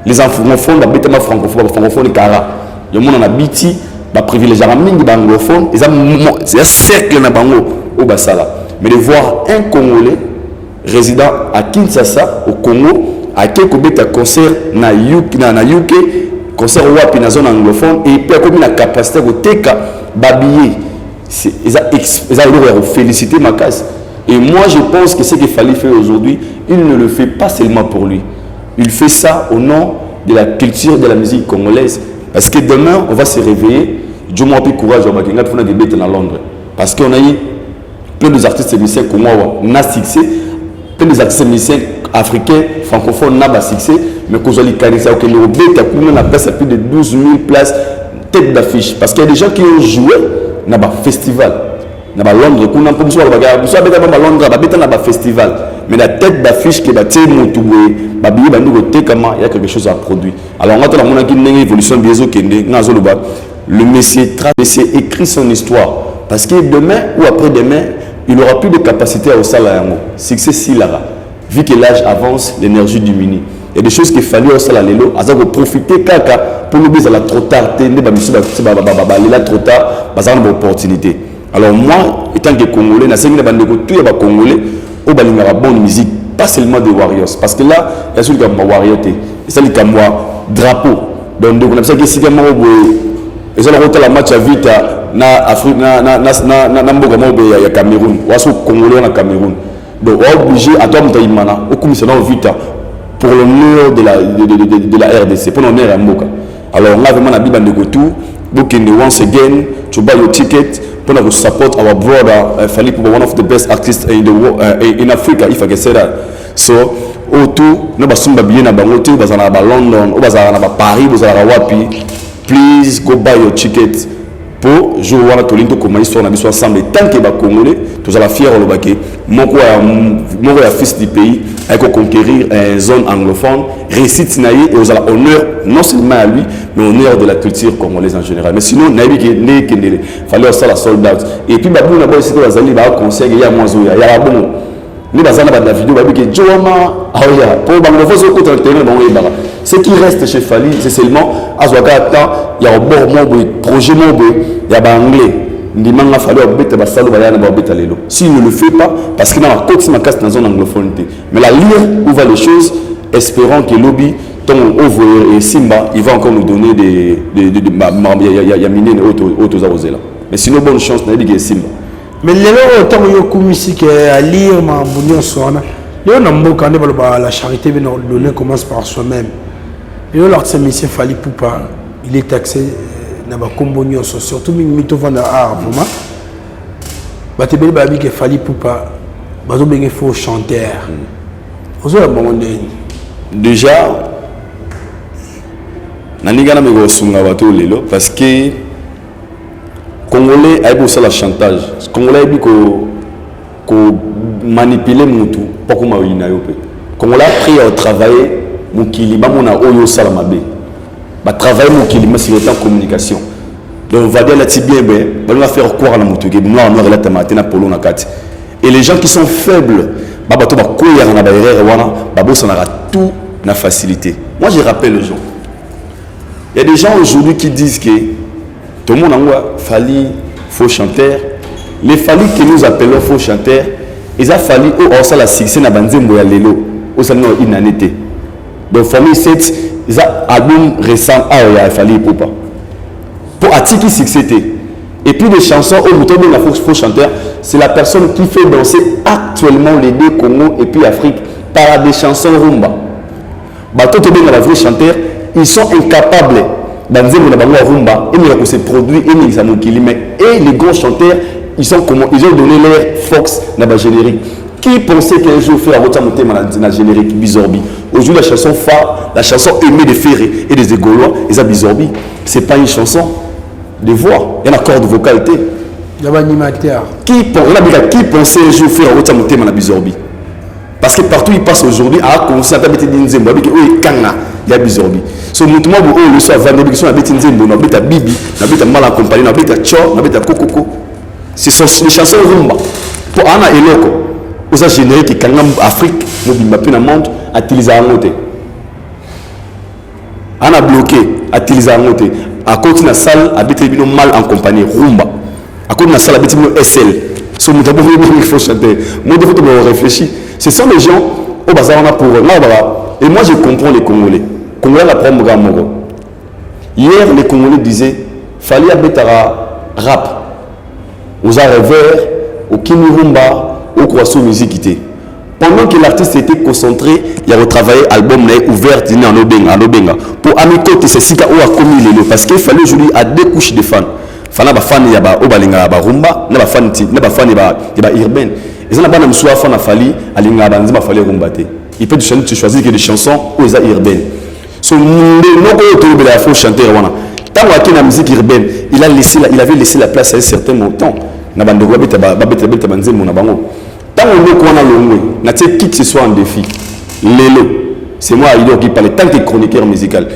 Les anglophones, les francophones, les cara. Le monde en habite, les privilégiés les anglophones, c'est un cercle dans bango au Bassala. Mais de voir un Congolais résident à Kinshasa, au Congo, à quelques concert na UK, concert wapi na zone anglophone et puis comme la capacité de teka babiller, ils ont félicité ma case. Et moi je pense que ce qu'il fallait faire aujourd'hui, il ne le fait pas seulement pour lui. Il fait ça au nom de la culture de la musique congolaise. Parce que demain on va se réveiller, Dieu m'a plus courage, on va faire des bêtes dans Londres. Parce qu'on a eu plein d'artistes musiciens congolais, on a succès, plein d'artistes musiciens africains, francophones, n'a pas succès, mais qu'on a les caractéristiques, on a plus de 12 000 places tête d'affiche. Parce qu'il y a des gens qui ont joué dans un festival. Dans Londres, on a un festival. Mais la tête d'affiche qui est il y a quelque chose à produire. Alors, on a une évolution le monsieur écrit son histoire. Parce que demain ou après-demain, il n'aura plus de capacité à au salaire. Succès si là. Vu que l'âge avance, l'énergie diminue. Il y a des choses qu'il fallait au salaire à profiter pour nous dire trop tard, trop tard, une opportunité. Alors moi, étant que Congolais, tous les Congolais, au la bonne musique, pas seulement des Warriors. Parce que là, il y a celui qui a Warrior, et celui qui a drapeau. Donc on a ça que si quelqu'un et ça le match à vite na Afrique na mboka mobe ya Cameroun waso Congolais na Cameroun. Donc on est obligé à toi mtaimana au commissaire vite pour l'honneur de la RDC pour l'honneur à Mboka. Alors on a vraiment la bible de tout booking once again to buy your ticket pour nous support our brother Philippe, one of the best artists in the world, in Africa if I can say that. So autour nous basumba bien na bango te bazana ba London ou bazana na Paris bazana wapi. Please go buy your ticket pour jouer à Tolindo comme histoire na biso ensemble tant que ba Congolais tous à la fière au Lobake moko ya fils du pays avec conquérir une zone anglophone réussite naïe et aux honneur non seulement à lui mais honneur de la culture congolaise en général. Mais sinon naïbi que fallait ça la sold out et puis babou na ba aussi bazali ba conseil ya mwazo ya bon ni bazana ba Davido ba que Joama aoya pour bango foso ko terrain bango ibara. Ce qui reste chez Fali, c'est seulement à Zouaka, il y a un bon projet, il y a un anglais, ndimanga fallu obeta basalo bayana ba obeta lelo. S'il ne le fait pas parce qu'il a un côté ma casse dans zone anglophone. Mais la lire ouvre les choses, espérant que lobby ton Ovo et Simba, il va encore nous donner des mine autos à là. Mais sinon bonne chance n'a dit que Simba. Mais les gens autant yo kumisi que à lire ma bonne sona. Les gens n'ont pas la charité bien ordonnée commence par soi-même. Et là c'est monsieur Fally Poupa, il est taxé na ba kombonyo surtout mito vendre art vraiment. Ba te beli ba bi que Fally Poupa bazo bengi faux chanteur. Ozo la bonne déjà nanigana me go sunga bato lelo parce que Congolais a beau ça la chantage. Congolais bi ko manipuler mutu pas comme ina yo pe. Congolais a pris à travailler mukili ba mona oyo sala mabe. Ba travailler mukili mais c'est en communication. Donc on va dire là ti bien on va faire croire à la mutu que noir noir la tamate na polo na kati. Et les gens qui sont faibles ba bato ba koya na ba erreur wana ba bossa na tout na facilité. Moi je rappelle les gens. Il y a des gens aujourd'hui qui disent que tout le monde a fallu faux chanteur. Les Fally que nous appelons faux chanteurs, ils ont fallu au ça la succès na banzembo ya lelo, au ça non inanité. Donc famille 7, ils ont album récent a fallu Poupa. Pour attirer succès. Et puis les chansons au bouton de la faux chanteur, c'est la personne qui fait danser actuellement les deux Congo et puis Afrique par des chansons rumba. Bato to bien la vraie chanteur, ils sont incapables d'enlever la rumba et de se produire et les grands chanteurs ils ont donné leur force dans le générique. Qui pensait qu'un jour faire un dans générique Bizorbi? Aujourd'hui la chanson phare, la chanson aimée des Ferré et des Égaulois, ils ont Bizorbi. C'est pas une chanson de voix, il y a un accord de vocalité. Il y a un animateur. Qui pensait un jour faire un dans Bizorbi? Parce que partout il passe aujourd'hui, à commencer à habiter dans Nzembo, avec eux Kanga, il y a Bizorbi. Ce mouvement où le soir, vendre sur habiter Nzembo, on habite à Bibi, on habite à mal accompagné, on habite à Tcho, on habite à Kokoko. Ce sont les chansons rumba. Pour Anna et Loko, vous avez généré que Kanga Afrique, nous bimba plus dans le monde, à utiliser à monter. Anna bloqué, à utiliser à monter. À côté de la salle, habite mal en compagnie, rumba. À côté de la salle, habite SL. Ce mouvement il faut chanter. Moi, il faut réfléchir. Ce sont les gens au bazar pour eux. Et moi je comprends les Congolais. Congolais la prendre Moro. Hier les Congolais disaient fallait abetara rap. Aux revers, au Kimurumba, au Kwasso musique. Pendant que l'artiste était concentré, il a retravaillé l'album ouvert en Obenga. Pour amicoter c'est Sika ou a commis les parce qu'il fallait aujourd'hui à deux couches de fans. Fana ba fan ya ba obalinga ba rumba, na ba fan ya ba urbaine. Et ça n'a pas de souhait à faire Fally, à l'ingénieur ba Fally rumbaté. Il peut tu choisir que des chansons ou les urbaines. So nous la faux chanteur wana. Tant qu'il la musique urbaine, il avait laissé la place à un certain montant. Na bande ko beta banzembo na bango. Tant qu'on a longwe, na qui que ce soit en défi. Lelo, c'est moi Aido qui parle tant que chroniqueur musical.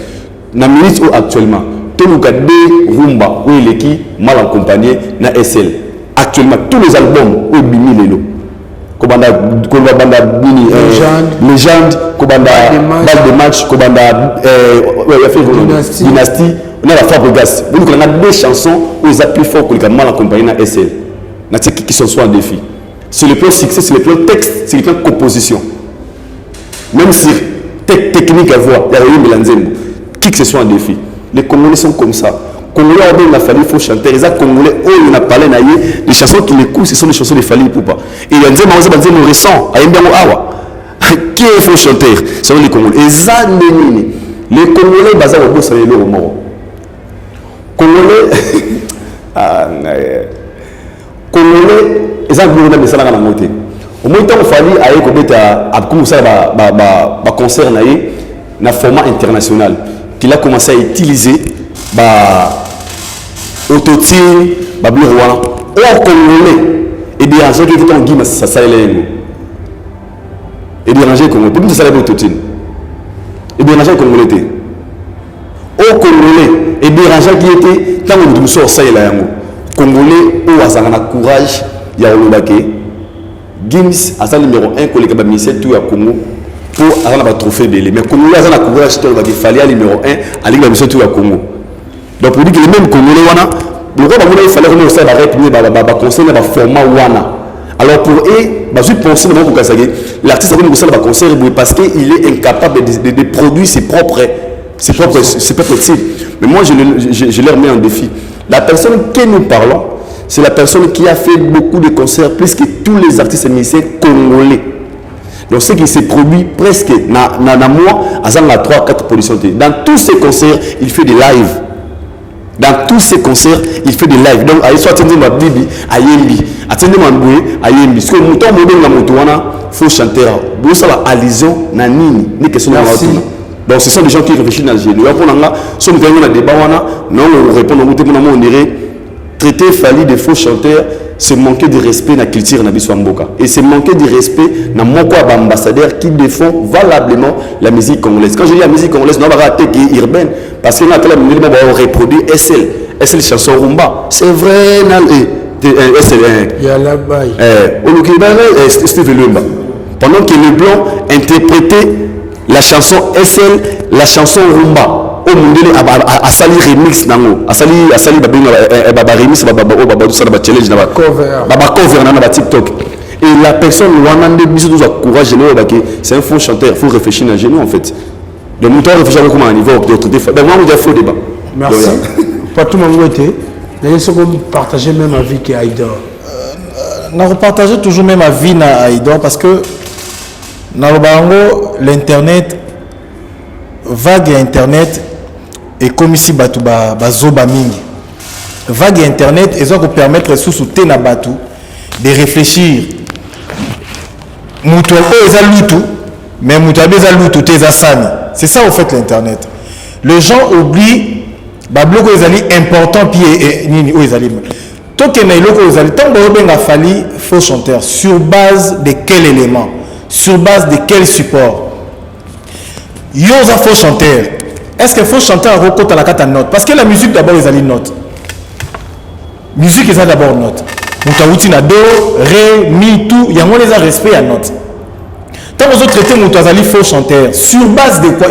Na ministre actuellement, tout le cas de rumba où il est qui mal accompagné na SL. Actuellement tous les albums où bimi lelo. Kobanda bini légende kobanda balle de match kobanda dynastie on a la Fabregas donc on a deux chansons où ils appuient fort que mal accompagné na SL na qui sont soit en défi c'est le plan succès c'est le plan texte c'est le plan composition même si technique à voix il y a eu Melanzembo qui que ce soit en défi les Congolais sont comme ça. Congolais il a fallu faut chanter les Congolais on a parlé les chansons qui les coups ce sont les chansons de Fally Poupa et il y a des récents qui est faux chanteur c'est les Congolais les Congolais bazar au boss les loro mort Congolais ils ont besoin de ça dans la montée au moins tant Fally a écouté à comme ça ba concert na format international qu'il a commencé à utiliser autotune babirwa au Congolais et déranger qui est en guima ça ça et déranger Congolais pour ça la autotune et déranger Congolais au Congolais et déranger qui était tant que nous sort ça là yango Congolais au azana courage ya olobake Gims à sa numéro 1 collègue ba ministère tout à Congo pour avoir un trophée belé mais Congolais azana courage tout va qu'il fallait numéro 1 à l'équipe ba ministère tout à Congo. Donc pour dire que les mêmes Congolais wana le roi il fallait vraiment aussi arrêter conseil dans format wana. Alors pour eux, je pense que l'artiste a un concert parce qu'il est incapable de produire ses propres titres. Mais moi, je leur mets en défi. La personne que nous parlons, c'est la personne qui a fait beaucoup de concerts, plus que tous les artistes et musiciens congolais. Donc ce qui s'est produit presque dans un mois, à 3-4 productions. Dans tous ces concerts, il fait des lives. Dans tous ces concerts, il fait des lives. Donc, il soit attendu ma Bibi, à Yembi, attendu ma Boué, à Yembi. Parce que le mouton, il faut chanter. Vous savez, allusion, nanini, ni question de la. Donc, ce sont des gens qui réfléchissent dans le génie. Pour nous, si nous avons un débat, non, on répond, on dirait traiter Fally de faux chanteurs, c'est manquer de respect dans la culture de Mboka. Et c'est manquer de respect dans mon ambassadeur qui défend valablement la musique congolaise. Quand je dis la musique congolaise, on va rater qui est urbaine. Parce que là, on va reproduire SL chanson rumba. C'est vrai, SL. Il y a là-bas. Steve Lumba. Pendant que les Blancs interprétaient la chanson SL, la chanson rumba. Au monde a sali remix nango a sali remix challenge na cover na TikTok et la personne wanande biso tous encourager c'est un faux chanteur, il faut réfléchir dans genou en fait. Le mouton réfléchir comment on niveau de traiter ben moi on a faux débat. Merci pas tout le monde était d'ailleurs ce qu'on partager même avis que Aïdor on partager toujours même avis na Aïdor parce que na l'internet vague internet et comme ici batu bazoba mingi vague internet et ça vous permettre sous soutenir na batu de réfléchir muto eza lutu mais muto abeza lutu teza sani c'est ça au fait l'internet les gens oublient ba bloko ezali important pied nini o ezali to ke na iloko ezali tant benga Fally faux chanteur sur base de quel élément sur base de quel support yo za faux chanteur. Est-ce qu'il faut chanter un rocote à la carte note? Parce que la musique d'abord ils ont une note. Musique ils ont d'abord une note. Moutaouti na do, ré, mi, tout. Il y a moins les respect à note. Tant que vous traitez Moutaouti faux chanteur. Sur base de quoi?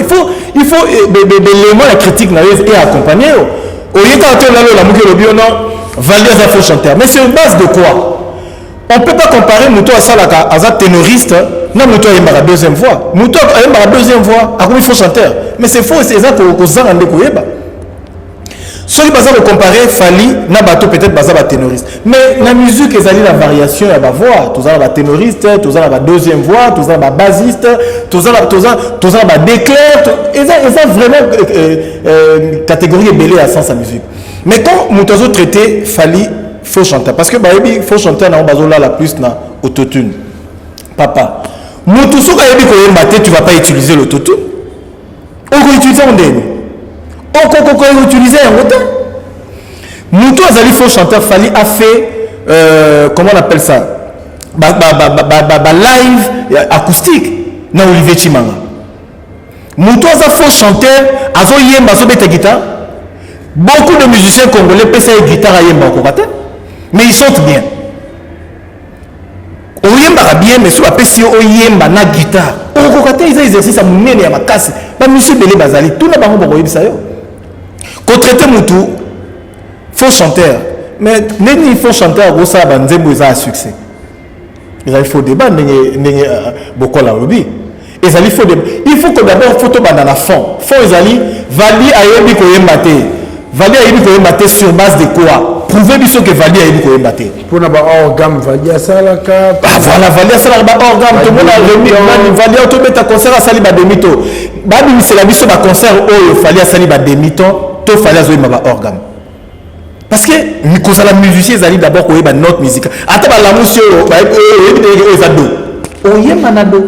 Il faut l'élément la critique et accompagner. Au lieu de la mouke le bio non, valider un faux chanteur. Mais sur base de quoi? On ne peut pas comparer Moutou à Salaka à un ténoriste. Non, Moutou a la deuxième voix. Moutou a la deuxième voix. À quoi il faut chanteur? Mais c'est faux, c'est ça qu'on a rendu compte. Si on va comparer Fally, n'a pas peut-être pas ténoriste. Mais la musique, ils ont la variation à la voix. Tous la ténoriste, tous la deuxième voix, tous la bassiste, tous la déclaire. Ils ont vraiment catégorie belée à sens à musique. Mais quand Moutou a traité Fally, faux chanteur parce que il faut chanter na bazola la plus na autotune papa mutu soka yebi ko yemba tu vas pas utiliser l'autotune on va utiliser on deni on utiliser un autre mutu azali faux chanteur Fally a fait comment on appelle ça live acoustique na Olivier Chimanga mutu aza faux chanteur azo yemba so beta guitare beaucoup de musiciens congolais pesa guitare à yemba ko kata. Mais ils chantent bien. Oyemba bien, mais si on a oyemba na guitare, on a des exercices à mener à ma casse. Pas monsieur Belé Bazali, tout n'a pas de ça. Quand traiter Moutou, faux chanteur. Mais il faut chanter à Rosa Banzembo, ils ont un succès. Il faut débat, beaucoup la lobby. Il faut que d'abord photo dans la fond. Fond, ils allaient valider à Yebi Koyemba. Valider à Yebi Koyemba sur base de quoi? Prouvez bien que Vali a eu une bataille. Pour n'avoir hors gamme, Vali a ça la carte. Ah voilà, Vali a ça la hors gamme. Tout le monde a remis. Vali a autobé ta concert à Saliba Demito. Babi, c'est la mission de concert où il fallait à Saliba Demito. Tout fallait à Zoé Maba hors gamme. Parce que, quand ça la musicien, ils allaient d'abord pour une note musicale. Attends, la musique, ils adorent. Oye Manado.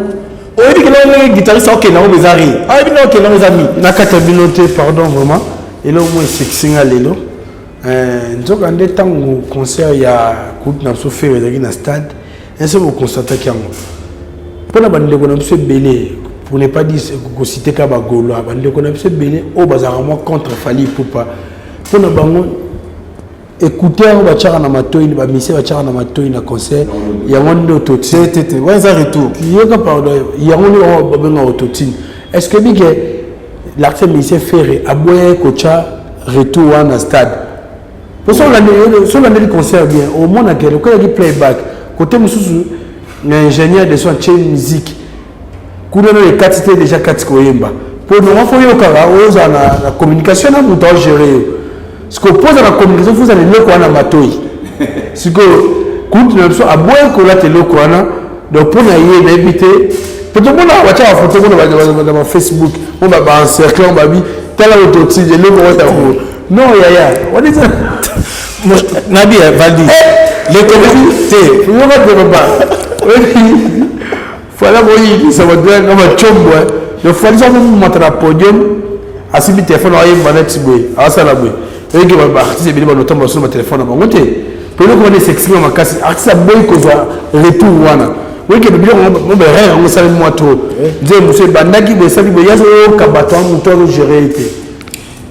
Oye, que l'on est guitariste, ok, non, les amis. Ah, oui, non, ok, non, les amis. Nakata Binoté, pardon, vraiment. Et là, au moins, c'est que c'est un lélo. Nous avons un temps où concert il y a coup de fait dans stade un seul constater qu'il y a pour la bande de connaissance belé pour ne pas dire que citer Kabagolo la bande de connaissance belé au bazar moi contre Fally Ipupa pour la bande écouter on va tirer na matoi ba mission va tirer na matoi na concert il y a un auto c'était ouais ça retour il y a pardon il y a un auto est-ce que bien que l'artiste monsieur Ferré a boyé coacha retour en stade Pour ça, on a des concerts bien. Au moins, on a des playback. Côté Moussou, l'ingénieur de son chaîne musique. Quand on a les 4 c'était déjà 4 koyemba. Pour nous, il faut que la communication a tout gérer. Ce qu'on pose dans la communication, vous allez le quoi na matoi. Ce que quand nous sommes à boire que là, tu le quoi na. Donc pour nous y éviter. Pour tout le monde, on va faire une photo dans Facebook. On va encercler, on va dire, tel autre le monde. Non, on dit ça. Nabi Valdi. Les communautés. Il faut aller ça va donner un chombo. Il faut aller sur le podium. Assis le téléphone, on va y aller. Ah, ça là, oui. Et que va artiste bien dans notamment sur le téléphone à monter. Pour nous qu'on s'exprime en casse. Artiste a boy qu'on va retour wana. Oui que bien on va rien on savait moi trop. Dire monsieur Bandaki de ça il y a au kabato on gérer été.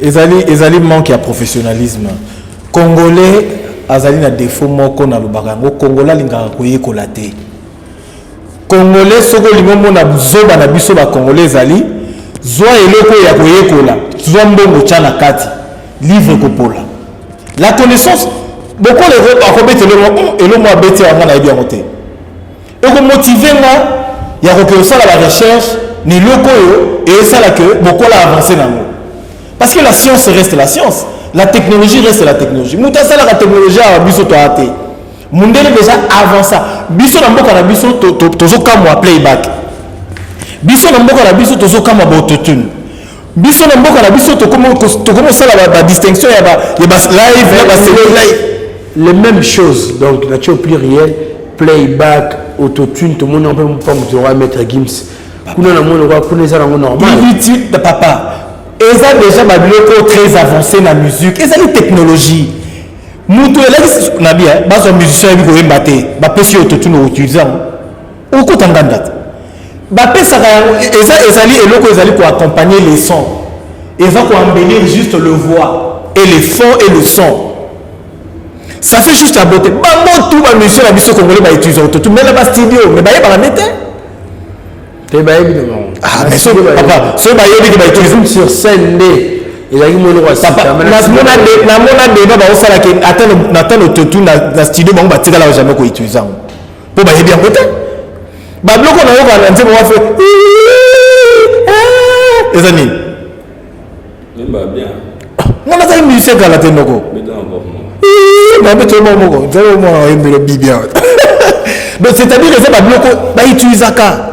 Ezali manque à professionnalisme. Congolais azali na défaut moko na lubakango Congolais lingaka koyekola te. Congolais soko limomo na zoba na biso ba Congolais ezali zwa eloko ya koyekola zwa mbongo tchana kati livre kopola. La connaissance beaucoup les akobete le mo abeti anga na bien monter. Et ko motiver nga ya ko sala la recherche ni loko yo et ça là que beaucoup la avancer na mo. Parce que la science reste la science. La technologie reste la technologie. Mouta sala la technologie a biso to até. Mundele déjà avancé. Biso na mboka na biso tozo kamwa playback. Biso na mboka na biso tozo kamwa autotune. Biso na mboka na biso to comment sala la distinction ya ba live ya ba live. Les mêmes choses. Donc la chose pluriel, playback, autotune, tout le monde peut pas mettre Gims. Kuna na mona kwa kuna ça normal. Inutile de papa. Et ça déjà ma biloko très avancé dans la musique. Et ça les technologies. Mutu elaki na bien, baso musicien bi ko embate, ba pesi autotune o utilisant. O ko tanganda. Ba pesa ezali eloko ezali pour accompagner les sons. Et ça pour embellir juste le voix et les fonds et le son. Ça fait juste la beauté. Bango tout ba musicien la biso congolais ba utiliser autotune mais là ba studio, mais ba yeba la mettre. Ah, mais papa, ce bayebi qui va utiliser sur scène il y a une loi papa na mona débat ba osala ke attends autotune na studio bango ba tika la jamais ko utiliser pour bayebi en côté ba bloko na yo ba nzembo wa fait ezani même ba bien on a ça une musique à la tenoko mais mais tout le monde zéro moi embelo bien donc c'est-à-dire que ça ba bloko ba utiliser ka.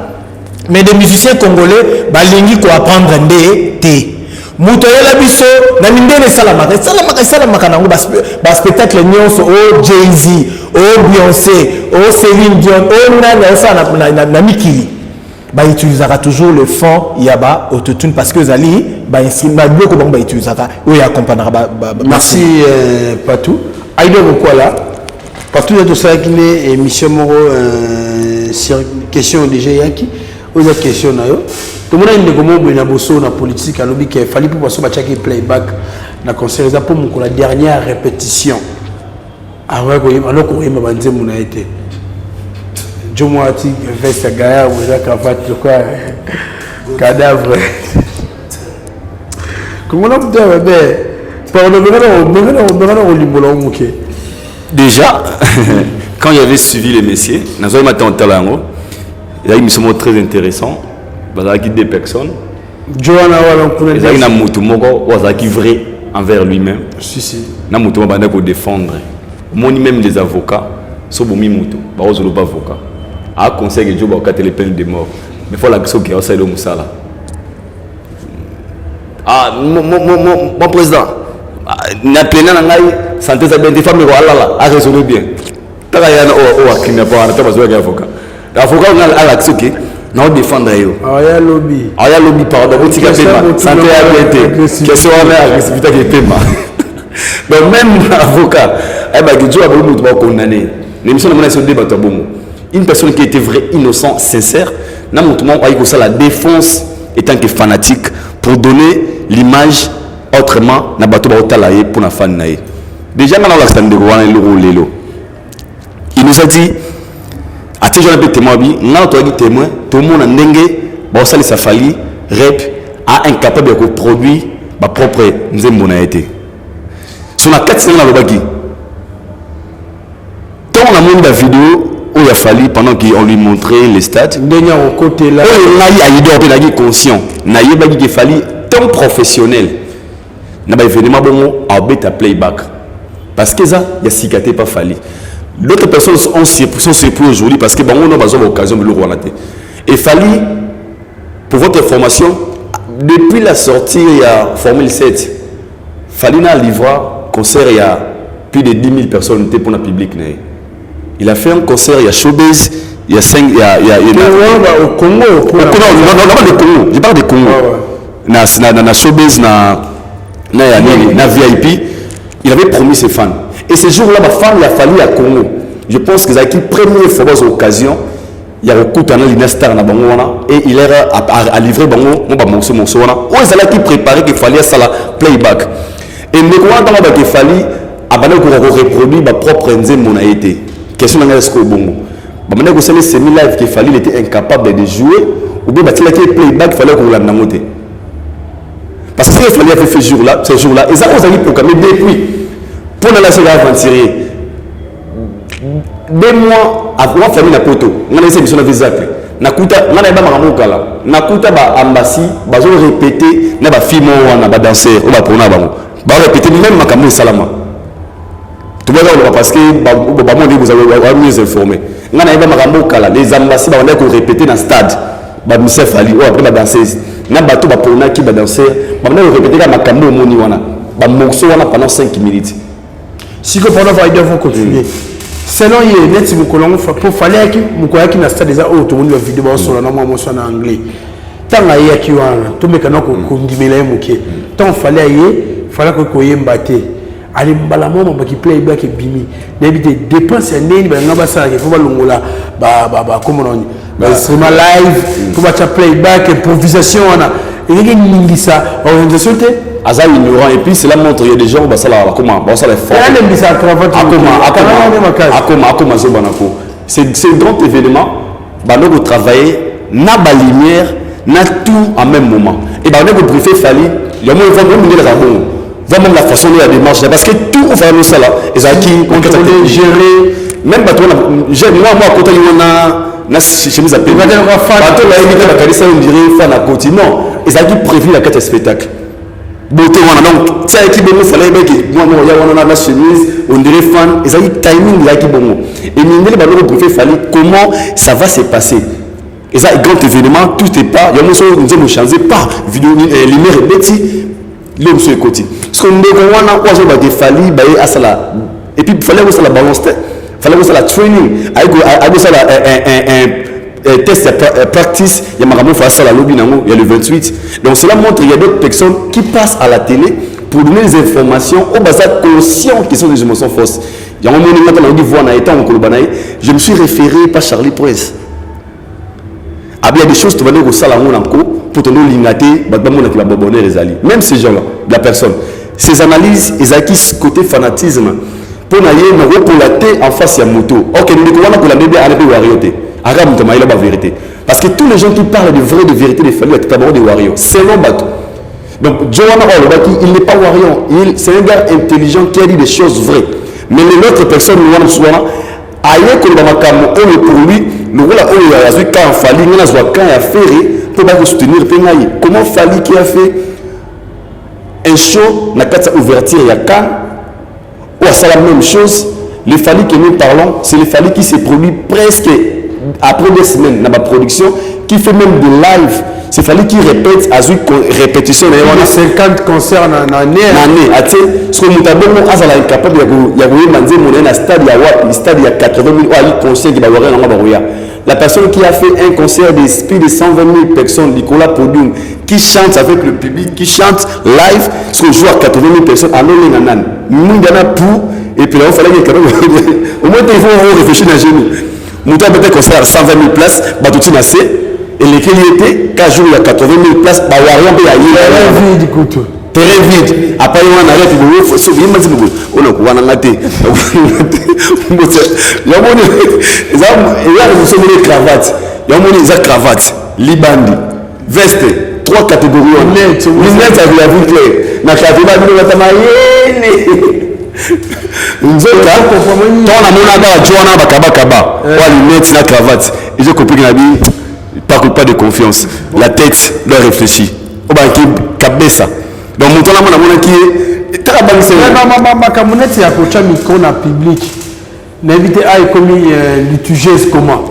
Mais des musiciens congolais, balingi ko apprendre ndé. Muto yela biso na mindele salamaka nango ba spectacle nyonso o Jay-Z, o Beyoncé, o Céline Dion, o nana ça na mikili. Ba utilisera toujours le fond yaba autotune parce que zali ba instrument bloko ba utilisera o ya accompagnera ba. Merci Patou. Aïdo Bokwala. Patou de tout ça qui est émission moro sur question déjà yaki. Aux questions tout le monde a une gomme na bosso na politique à l'objet qu'il fallait pour passer à chaque playback na concert pour la dernière répétition alors qu'on y m'a dit mon a été je moi ti veste gaillard ou la cravate quoi cadavre comment on peut dire pardon déjà quand il y avait suivi les messieurs nous avons matin en talango. Il y a une mission très intéressante. Il y a des personnes. Il y a un mouton qui est vrai envers lui-même. Il y a un mouton qui est défendre. Moi, même les avocats, sont des moutons. Ils ne sont pas avocats. Il y a un conseil qui est les peines de mort. Mais il faut la question qui est au Saïdo Moussala. Ah, mon président, il y a plein de santé, des femmes qui ont résolu bien. Il y a un avocat. L'avocat a l'accès qui n'a pas défendre yo. Aya lobby pardon, vous tika pema. Santé a été. Question à agressivité qui pema. Donc même l'avocat, eh ben que Dieu a voulu nous condamner. L'émission de mon sur débat bon. Une personne qui était vrai, innocent, sincère, n'a montré que ça la défense étant que fanatique pour donner l'image autrement na bato ba otalaye pour na fan naé. Déjà maintenant l'accent de Rwanda lelo. Il nous a dit ati jona be témoin bi na to gi témoin tout le monde ndenge ba osali safali rep a incapable de produire ba propre nzembo na été Sur la 4 semaines, quand on a monté la vidéo, où il a fallu, pendant qu'on lui montrait les stats, au côté là, il a conscient. Il a fallu, tant professionnel, il a événement à playback. Parce que ça, il y a cicaté pas fallu. D'autres personnes sont surpris aujourd'hui parce que on a besoin d'occasion de le voir. Et fallu, pour votre information, depuis la sortie, il y a Formule 7, fallu dans le livre, concert, il y a plus de 10 000 personnes pour le public. Il a fait un concert, il y a Showbiz, il y a 5, il y a au Congo, non, le Congo, je parle de Congo. Na Showbiz, na VIP, il avait promis ses fans. Et ce jour-là, ma femme, il a fallu à Congo. Je pense que c'est la première fois aux occasions, il y a beaucoup de star na Bangoana et il est à livrer Bango, on va morceau. On est qui préparer qu'il fallait ça la playback. Et nous avons qu'il fallait reproduire ma propre nzembo mon a été. Question de est-ce que bon. Maintenant que c'est le semi-live qu'il fallait, il était incapable de jouer ou bien il a playback, il fallait qu'on l'a monté. Parce que s'il fallait faire ce jour-là, et ça on a programmé depuis pour la nation aventurée. 2 mois avant la famille na poto, on a essayé de faire des actes. Nakuta, on a ba mamokala. Nakuta ba ambassy, ba zo répéter na ba film wana ba danser, ou ba pona ba. Ba répéter même makambo salama. Tout le monde parce que ba monde vous avez mieux informé. On a ba mamokala, les ambassades on a ko répéter dans stade. Ba monsieur Fali ou après ba danseuse. Na bato ba pona ki ba danser, ba na répéter ka makambo moni wana. Ba morceau wana pendant 5 minutes. Si que pendant va devoir continuer. Selon il net mukolongo pour fallait que mukoya ki na stade déjà tout le monde vidéo sur la norme motion en anglais tant ya ki wana to mekana ko ndimela muke tant fallait que ko yembate ali mbala moma ba ki playback bimi n'habite dépense ndeni ba ngaba sala ke ko balongola ba comme on ba stream live ko ba playback improvisation wana et ngingisa organisation te Aza ignorant et puis cela montre il y a des gens bah ça là comment bah ça les fort c'est un grand événement bah nous travailler na ba lumière na tout en même moment et bah nous préfère fallait il y a moins vraiment mener la bon vraiment la façon de la démarche parce que tout on fait nous ça là et ça qui on peut gérer même bah toi j'ai moi quand on a chemise à paix bah toi là il la caresse on dirait fan à côté non et ça qui prévu la carte spectacle. Beauté donc ça qui bon fallait que moi il y a la chemise on dirait fan et ça dit timing là qui bon et mine ba le préfet fallait comment ça va se passer et ça grand événement tout est pas il y a nous changer pas vidéo lumière beti l'homme sur côté parce qu'on on va des fallait ba à ça là et puis fallait que ça la balance fallait que ça la training avec ça test practice il y a Maramou face à la lobby il y a le 28 donc cela montre il y a d'autres personnes qui passent à la télé pour donner des informations au bazar conscient qui sont des émotions fausses il y a un moment où on dit voir étant en Kolobanaï je me suis référé par Charlie Prince il y a des choses tu vas dire au salon encore pour te donner l'ingate qui va bonner les alliés même ces gens là la personne ces analyses ils acquis côté fanatisme pour n'aller me repolater en face à moto ok nous découvrons que la bébé a les warioté Arabe il a la vérité parce que tous les gens qui parlent de vrai de vérité des familles tout d'abord des warriors c'est non bateau donc Joanna Olobaki il n'est pas warrior c'est un gars intelligent qui a dit des choses vraies mais les autres personnes nous souvent ailleurs que le makamo pour lui nous voilà il a vu quand Fali il a quand il a fait pour pas soutenir Pengaï comment Fali qui a fait un show na carte ouverture il y a quand ou c'est la même chose les Fali que nous parlons c'est les Fali qui se produit presque après 2 semaines dans ma production qui fait même des lives c'est fallu qu'il répète à une répétition on a 50 concerts en année tu sais ce que nous avons à la capable il y a un stade il y a 80 000 concert qui va avoir la personne qui a fait un concert de plus de 120 000 personnes Nicolas Podium qui chante avec le public qui chante live ce joue à 80 000 personnes à Nolénanan nous y en a pour et puis là il fallait que au moins il faut réfléchir dans genou nous avons peut-être concert à 120 000 places Batouti Nassé et les était 4 jours il y a 80 000 places bah Warion peut y aller vide couteau terrain vide après on arrête il faut sauver il m'a dit on a quoi on a été il y a mon il y a les cravates il y a mon les cravates libandi veste 3 catégories lunettes avec la vue claire na cravate on va tamayer nzoka tant na mona ba joana ba kaba kaba wa lunettes na cravate et je comprends que na bi pas de confiance la tête doit réfléchir o ba ki kabesa donc mon temps na mona ki tara ba se ma camonette ya kocha micro na public n'inviter à commis litigieuse comment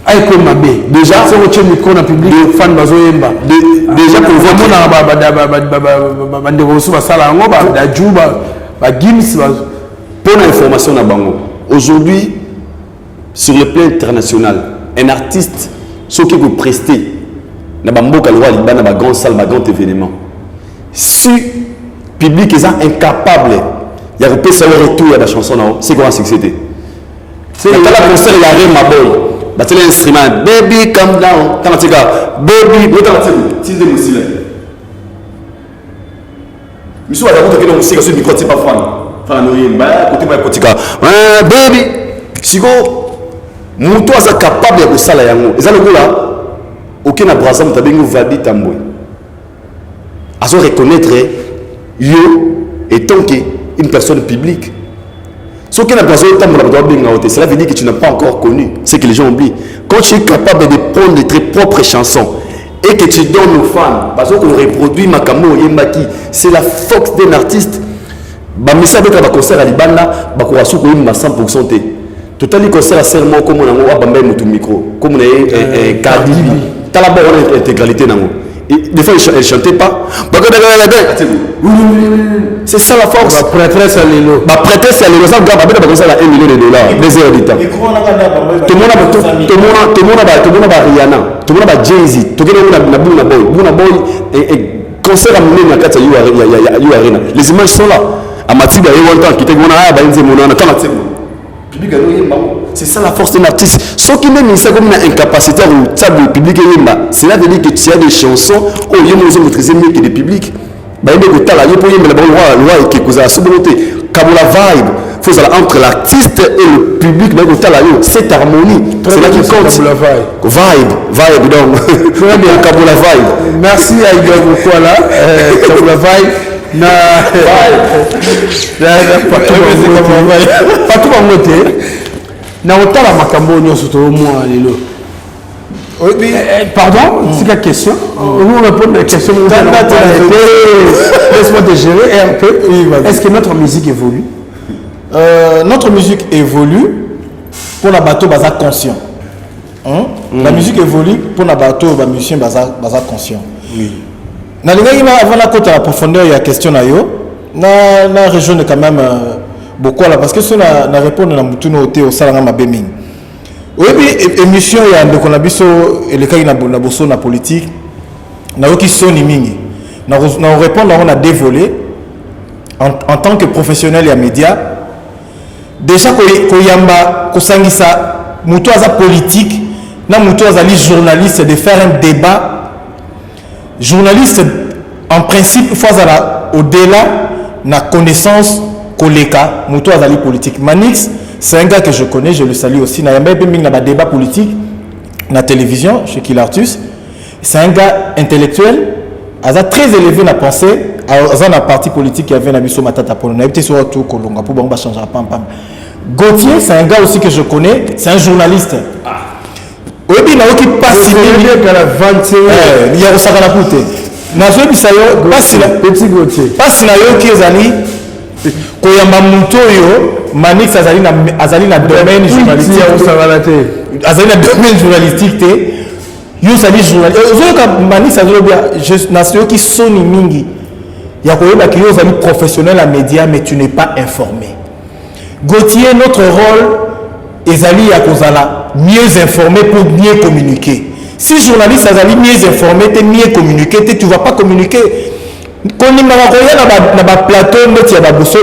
ay ko mabe déjà c'est kocha micro na public fan bazoyemba déjà pour voir mona ba ndeko so ba sala ngo ba da juba ba gims pour l'information na bango aujourd'hui sur le plan international un artiste ce qui vous prester na bamboka le roi libana ba grand salle ba grand événement si public est incapable il y a repéré le retour à la chanson c'est quoi succès c'est la concert il y a rien ma boy bah c'est l'instrument baby calm down quand tu gars baby vous t'as dit de musique monsieur va d'abord que nous musique sur micro c'est pas fan rien bah côté moi côté baby siko muto asa capable de sala yango eza le là aucun abrasa mutabengo vadi tambwe aso reconnaître yo étant une personne publique. Ce qui n'a pas cela veut dire que tu n'as pas encore connu ce que les gens oublient. Quand tu es capable de prendre tes propres chansons et que tu donnes aux fans, parce qu'on reproduit Makamo Yembaki, c'est la force d'un artiste. Bamisa avec un concert à Libana, Bakurasu Koyimba 100%. Total concert à serment comme on a Bambé Moutou Micro, comme on a Kadibi. T'as la bonne intégralité. Des fois, elle ne chantait pas. C'est ça la force. Ma prêtresse à l'élo. Ma prêtresse à l'élo. Ça, regarde, ça a $1 million, 2 heures d'état. Tout le monde a Rihanna. Tout le monde a Jay-Z. Tout le monde a Buna Boy. Buna Boy et concert à mener à Kata You Arena. Les images sont là. À Matiba, il y a longtemps qui était bon à Bainze Monana. C'est ça la force d'un artiste. Ce qui même ça comme une incapacité au table public, cela veut dire que tu as des chansons où il y a des maîtriser mieux que des publics. Bah il y a des talents pour y aller loi et qui cause la souveraineté. Comme la vibe, faut ça entre l'artiste et le public, mais le talent cette harmonie, c'est là qui compte. Vibe donc. Très bien, Kaboula vibe. Merci à Igor Mokoala, Kaboula vibe. Pas tout le monde. Na otala makambo nyonso to moi lelo. Pardon, c'est la question. On répond à la question. Laisse-moi te gérer un peu. Est-ce que notre musique évolue? Notre musique évolue pour la bateau baza conscient. La musique évolue pour la bateau ba musicien baza conscient. Oui. Na linga avant la côte à la profondeur il y a question na yo. Na région quand même beaucoup là parce que si on a répondu à mutuno au salanga mabeming. Oui puis émission il y a ndeko na biso le cas na boso na politique na oki soni mingi. Na répondre on a dévolé en tant que professionnel et média déjà ko yamba ko sangisa mutu aza politique na mutu azali journaliste de faire un débat. Journaliste en principe faut aller au-delà na connaissance koleka muto azali politique. Manix c'est un gars que je connais, je le salue aussi na yamba biming na ba débat politique na télévision chez Kilartus. C'est un gars intellectuel, aza très élevé na pensée, aza na parti politique qui avait na biso matata pour na été sur tout kolonga pour ba changer pam pam. Gauthier c'est un gars aussi que je connais, c'est un journaliste. Oui, na oki passe bien que la 21 il y a ça la poute. Na zo bisayo passe la petit Gauthier. Passe na yo ki ezali ko yamba muto yo Manix azali na domaine journalistique azali na domaine journalistique te yo sali journaliste zo ka Manix azali bien je na so ki soni mingi ya ko yoba ki yo azali professionnel à média mais tu n'es pas informé. Gauthier notre rôle ezali ya kozala mieux informé pour mieux communiquer. Si journaliste azali mieux informé, tu mieux communiquer, tu ne vas pas communiquer. Quand on a un plateau,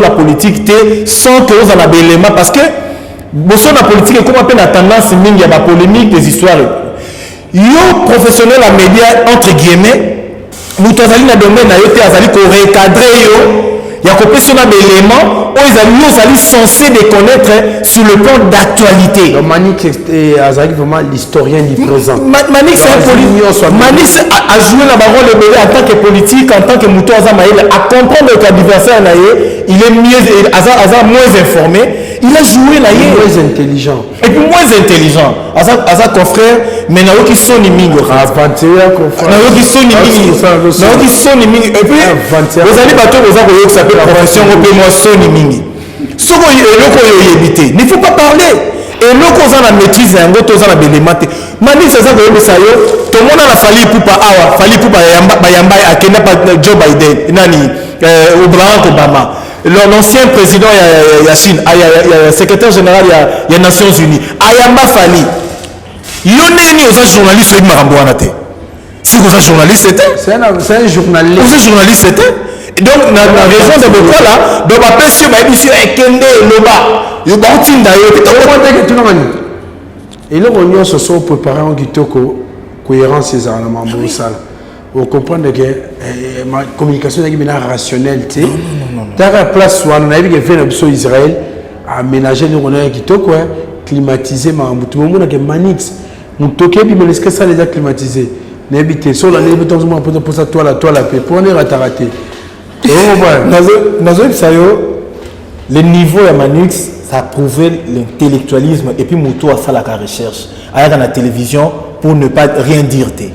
la politique, sans que vous en avez des éléments. Parce que la politique, comme on a tendance, il y a des polémiques, des histoires. Yo, professionnel à médias, entre guillemets, nous avons dans le domaine, nous avons recadré. il y a copié sur un élément où ils allaient censés de connaître sur le plan d'actualité. Donc Manix est vraiment l'historien du présent. Manix a joué la parole en tant que politique, en tant que Mouto Azamaïl, à comprendre que l'adversaire il est mieux, moins informé. Il a joué là, moins intelligent. Et puis moins intelligent. Aza confrère, mais n'a qui sont mingo. N'a qui sont mingi. Et puis vous allez battre vos amis qui s'appelle profession au moi son mingi. Ce qu'on y éviter. Il ne faut pas parler. Et nous qu'on a la maîtrise, on a la bélémate. Mani c'est ça que vous savez. Tout le monde a fallu pour pas yamba à Kenya Joe Biden, nani Barack Obama. L'ancien président Yachine, secrétaire général des Nations Unies, Ayamba Fali. Yoneni aux journalistes avec Marambouanate. Si vous êtes journaliste, c'est un journaliste. Vous êtes journaliste, donc la région de Boko là, donc après si vous avez Kende Loba, vous avez d'ailleurs. Et là on se sont préparés en Kitoko, cohérence ces éléments pour ça. Vous comprenez que ma communication est rationnelle. Dans la place où on a vu que fait Israël aménager nous on a Kitoko, climatiser ma tout le monde a que Manix, mon toqué puis me laisse que ça les a climatisé. N'habitez sur la lèvre temps pour ça toi la paix pour on est raté. Le niveau de Manix, ça a prouvé l'intellectualisme et puis Mouto a fait la recherche. À la télévision pour ne pas rien dire. Et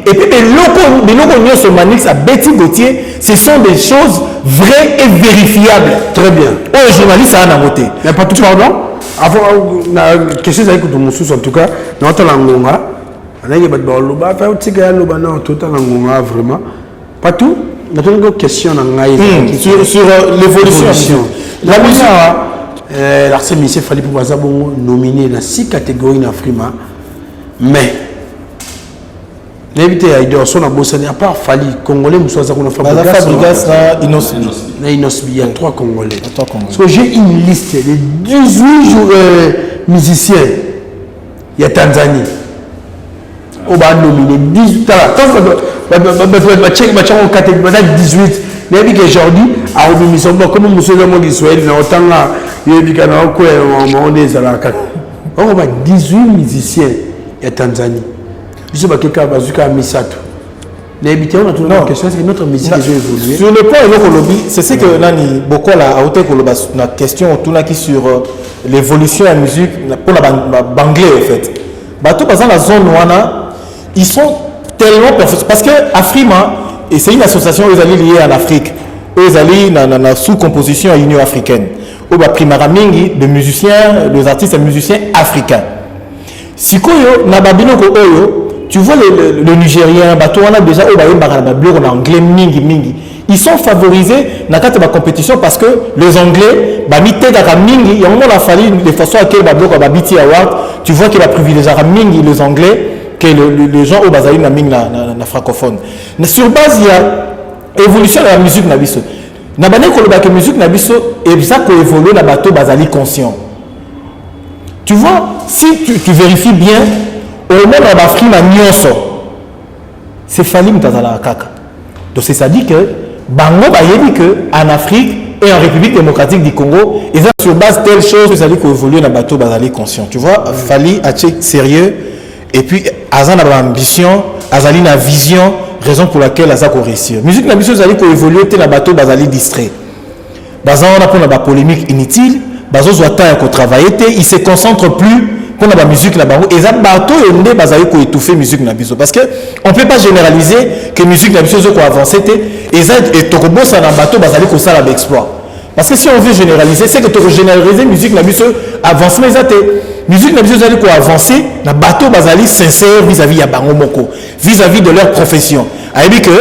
puis les locaux sur Manix à Betty Gauthier, ce sont des choses vraies et vérifiables. Très bien. Les journalistes ça a voté. Mais pas tout pardon. Avant quelque chose avec mon sous en tout cas, notre langue on a eu vraiment pas tout. Nous avons une question sur l'évolution. La musique, l'Arsène Michel fallait pour nominer dans 6 catégories dans Frima. Mais, l'invité a été son abossané, à part Fali, Congolais, nous sommes à Fabregas, il y a 3 Congolais. Parce que j'ai une liste de 18 musiciens. Il y a Tanzanie. On va nominer 18 18 mais aujourd'hui à l'émission comme monsieur le Israël autant là on va 18 musiciens et Tanzanie je sais pas quelqu'un va jusqu'à Misato l'invité on a toujours une question c'est notre musique qui évolué sur le point de lobby c'est ce que nani beaucoup là a été la question tout là qui sur l'évolution de la musique pour la banglais en fait bateau passant la zone wana ils sont tellement perfects parce que Afrima et c'est une association où ils allaient liés en Afrique où ils allaient dans la sous-composition à l'Union africaine où il y a primara mingi de musiciens des artistes et musiciens africains si koyo na babiloko oyo tu vois le Nigérien bateau on a déjà en anglais mingi ils sont favorisés dans la compétition parce que les anglais bamité daka mingi il y a un moment la fallu de façon à quel bablo ba BT Award tu vois qu'il va privilégier mingi les anglais que les gens au Bazali na francophone. Mais sur base il y a évolution de la musique na biso. Na bané ko la musique na biso et ça ko évoluer na bateau Bazali conscient. Tu vois, si tu vérifies bien au moment de l'Afrique na nyonso c'est Fali Mtazala kaka. Donc c'est ça dit que bango ba yebi que en Afrique et en République démocratique du Congo, ils ont sur base telle chose ça dit ko évoluer na bateau Bazali conscient. Tu vois, Fali a sérieux. Et puis, Azan a ambition, Azali a vision, raison pour laquelle Azan a réussi. Musique na biso Azali ko évoluer te na bateau Bazali distrait. Bazan on a pour la polémique inutile, Bazan doit temps ko travailler te, il se concentre plus pour la musique na bango. Et ça bateau et ndé Bazali ko étouffer musique na biso parce que on peut pas généraliser que musique na biso ko avancer te et ça et tokobo ça na bateau Bazali ko ça la exploit. Parce que si on veut généraliser, c'est que tu généraliser musique na biso avancement ezate. Musique na biso zali ko avancer na bateau bazali sincère vis-à-vis ya bango moko, vis-à-vis de leur profession. Ayebi que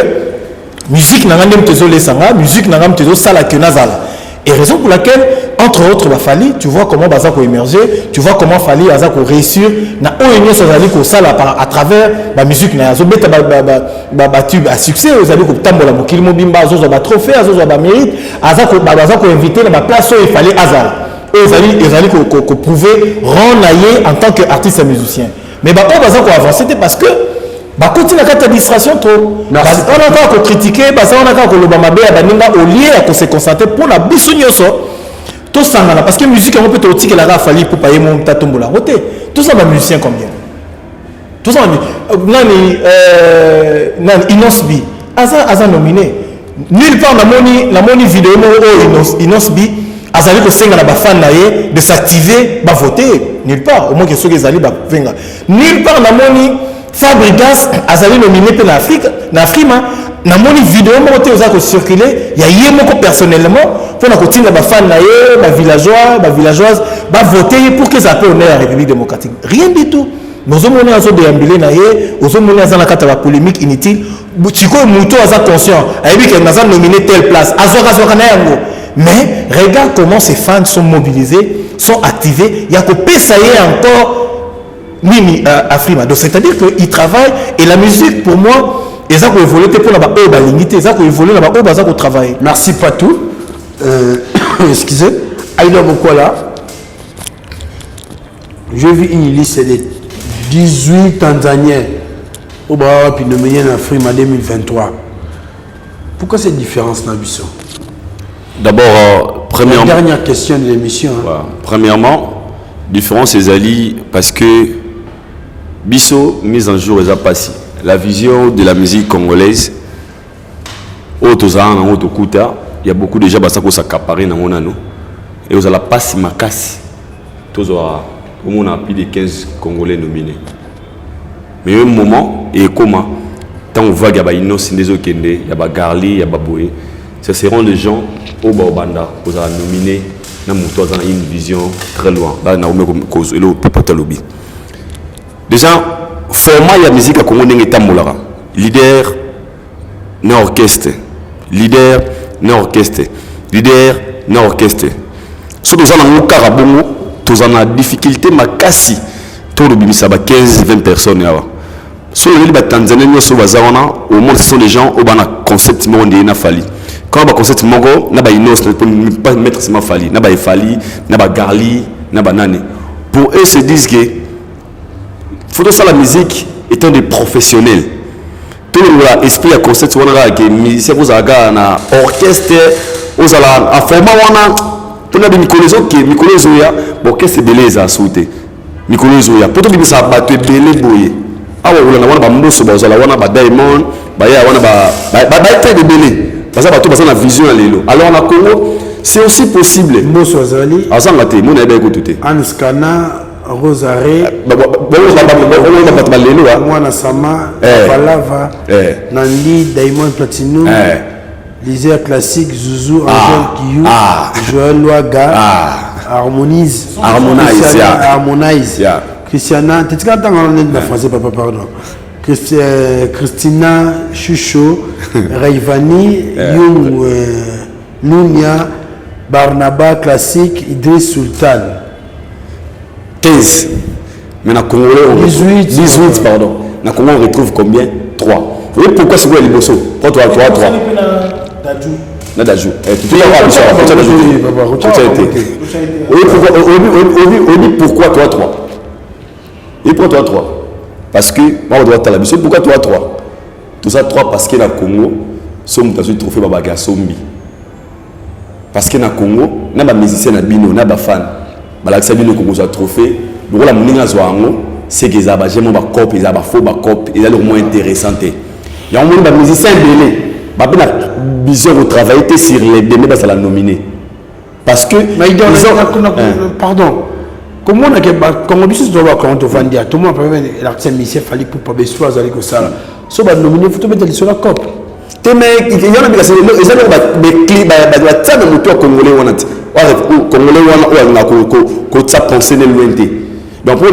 musique na ngandem tezo lesanga, musique na ngam tezo sala que nazala. Et raison pour laquelle entre autres ba Fali, tu vois comment baza ko émerger, tu vois comment Fali aza ko réussir na oyenyo zali ko sala à travers la musique na zo beta ba tube à succès, zali ko tambola mokili mobimba zo ba trophée, zo ba mérite, aza ko inviter na ba place où il fallait azala. Ils allaient prouver rendre en tant qu'artiste et musicien. Mais on va avancer parce que bakoti na kata administration trop on a encore critiquer parce on a encore le bamabe ya baninga au lieu à se concentrer pour la biso nyoso tout ça parce que musique on peut te tirer la fali pour payer mon tatombola roté tout ça ba musicien combien tout ça nani Inosbi aza nominé nulle part la moni vidéo Inosbi azali ko senga na ba fan na ye de s'activer ba voter nulle part au moins que ceux qui zali ba venga nulle part la moni Fabregas azali nominé pour l'Afrique na moni vidéo moko te ozako circuler ya ye moko personnellement pour na kotinga ba fan na ye ba villageoise ba voter pour que ça peut honneur à la République démocratique rien du tout nous avons azo déambuler na ye ozomona za na kata ba polémique inutile chiko muto aza conscient ayebi que naza nominé telle place azoka na yango mais regarde comment ces fans sont mobilisés sont activés ya ko pesa ye encore Mini Afrima. Donc c'est-à-dire qu'il travaille et la musique pour moi, ils ont évolué pour la limité, ils ont évolué là-bas, ils ont travaillé. Merci Patou. Excusez. Aïda Mokola. J'ai vu une liste de 18 Tanzaniens au Barawa puis nommés en Afrima 2023. Pourquoi cette différence dans Bissau? D'abord, premièrement. La dernière question de l'émission. Hein. Voilà. Premièrement, différence c'est Ali parce que Bissau, mise en jour, est passé. La vision de la musique congolaise, il y a beaucoup de gens qui sont accaparés dans mon anneau. Et vous allez passer ma casse. Au moins, plus de 15 Congolais nominés. Mais un moment, et comment, tant on voit qu'il y a Inos, il y a Garli, il y a Baboué, ce seront des gens au Baobanda, vous allez nominer, dans une vision très loin. Là, on a le déjà, format de la musique à Congo n'est pas molara. Leader, non orchestre. Leader, non orchestre. Leader, non orchestre. Si nous avons un carabongo, nous avons une difficulté, mais quasi, tout le monde, ça va 15-20 personnes. Si nous avons Tanzanie, au moins, ce sont des gens qui ont un concept de Fali. Quand on a un concept de Mongo, on a ne pas mettre ce Fali. On a Fali, on a Garli, on a Nane. Pour eux, se disent que faut que la musique étant des professionnels. Tout le monde a esprit à concept on a que musicien vous avez un orchestre vous avez un format on a pour les microlézo qui microlézo ya bon qu'est-ce que belé ça sauté microlézo ya pour tout bien ça battre belé boyer ah ouais on a ba mboso ba zala on a ba diamond ba ya on a ba très de belé parce que bato na vision à l'élo alors on a Congo c'est aussi possible mboso zali azangate mon ebe ko tuté Anskana Rosaré, Mwana Sama, Palava, Nandi, Diamond Platinum, Lisère Classique, Zouzou, Angel Kiyou, Joël Ouaga, Harmonize, Christiana, tu sais quand on est français, papa, pardon. Christina Chucho, Raivani, Young, Lunia, Barnaba Classique, Idriss Sultan. 15. Mais dans Congo, 18, pardon. Dans Congo, on retrouve combien? 3. Vous voyez pourquoi c'est quoi les bossos? 3. Nadajou. Tu peux avoir pourquoi toi 3? Et pourquoi toi 3? Parce que, moi, on doit être à la mission. Pourquoi toi 3? Tout ça 3 parce que dans Congo, sommes dans un trophée Babaga Sombi. Parce que dans Congo, on a des musiciens, on a des fans. Balaksa bino ko za trophée donc la moninga zwango c'est que ça va jamais ba cop ils ba faux ba cop ils le moins intéressant il y a un monde de musiciens belé ba bien vision au travail sur les demain ça la nominer parce que pardon comment on a que comment biso doit quand on va dire tout le monde peut l'artiste musicien fallait pour pas besoin d'aller que ça so ba nominer faut te mettre sur la cop te mec il y a des gens ils ont des clips ba ça de moto congolais on a Congolais on a ça pensé de lointain. Donc pour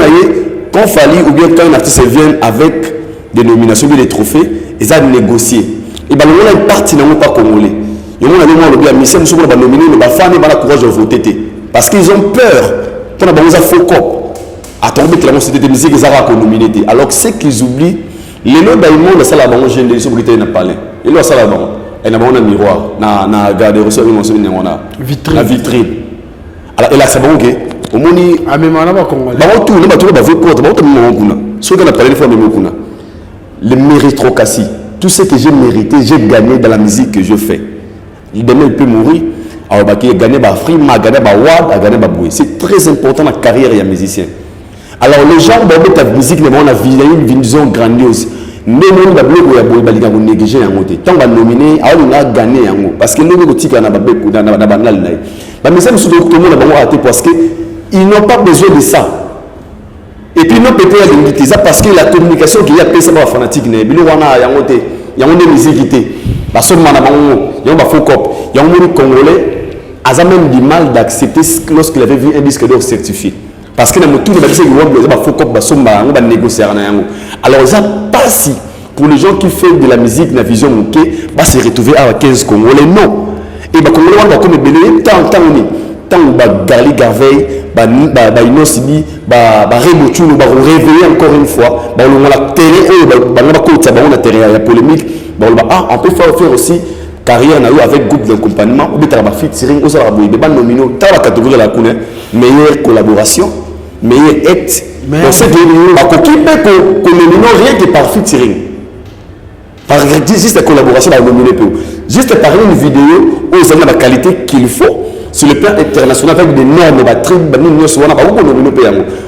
quand il fallait ou bien quand un artiste vient avec des nominations des trophées ils ont négocié et ben on a une partie non pas congolais et on a le bien mission nous sommes nominer mais ba fan ba la courage de voter parce qu'ils ont peur qu'on a besoin faux cop à tomber que la société de musique ils ont nominé alors que c'est qu'ils oublient les lots d'ailleurs ça la banque jeune les sobriété n'a pas et là ça la banque et na un miroir na garder recevoir la vitrine alors et là c'est bon OK au moni même on a pas congolais ba tout na ba tout ba vote ba tout mon kuna so que na parler fois même kuna le méritocratie. Tout ce que j'ai mérité, j'ai gagné dans la musique que je fais. Demain, il peut mourir. Alors, il a gagné par free, il a gagné par wad, il a gagné par boué. C'est très important dans la carrière d'un musicien. Alors, les gens, ta musique, on a une vision grandiose. Mais nous, on a négligé en côté. Tant qu'on a nominé, on a gagné en haut. Parce que nous, on a dit qu'on a banal. Mais ça, nous tout le monde a raté parce qu'ils n'ont pas besoin de ça. Et puis, nous, peut-être, ça parce que la communication qu'il y a, c'est pas fanatique. Il y a des musiques qui étaient. Parce que il y a un faux cop. Il y a un Congolais. Il a même du mal d'accepter lorsqu'il avait vu un disque d'or certifié. Parce que dans le tour de la musique, il y a un faux cop, il y a un négocier. Alors, ça passe pour les gens qui font de la musique, la vision manquée, va se retrouver à 15 Congolais. Non. Et les Congolais, on va comme belé, tant Gali Garveil, Inosidi, Rebochou, on va réveiller encore une fois, on va la terre, la polémique, on peut faire aussi carrière avec groupe d'accompagnement, on peut faire featuring, on va nominer dans la catégorie la meilleure collaboration, meilleur acte. On sait que qui peut nominer rien que par featuring. Par juste la collaboration, on va nominer peu. Juste par une vidéo où ils ont la qualité qu'il faut. Sur le plan international, avec des normes, donc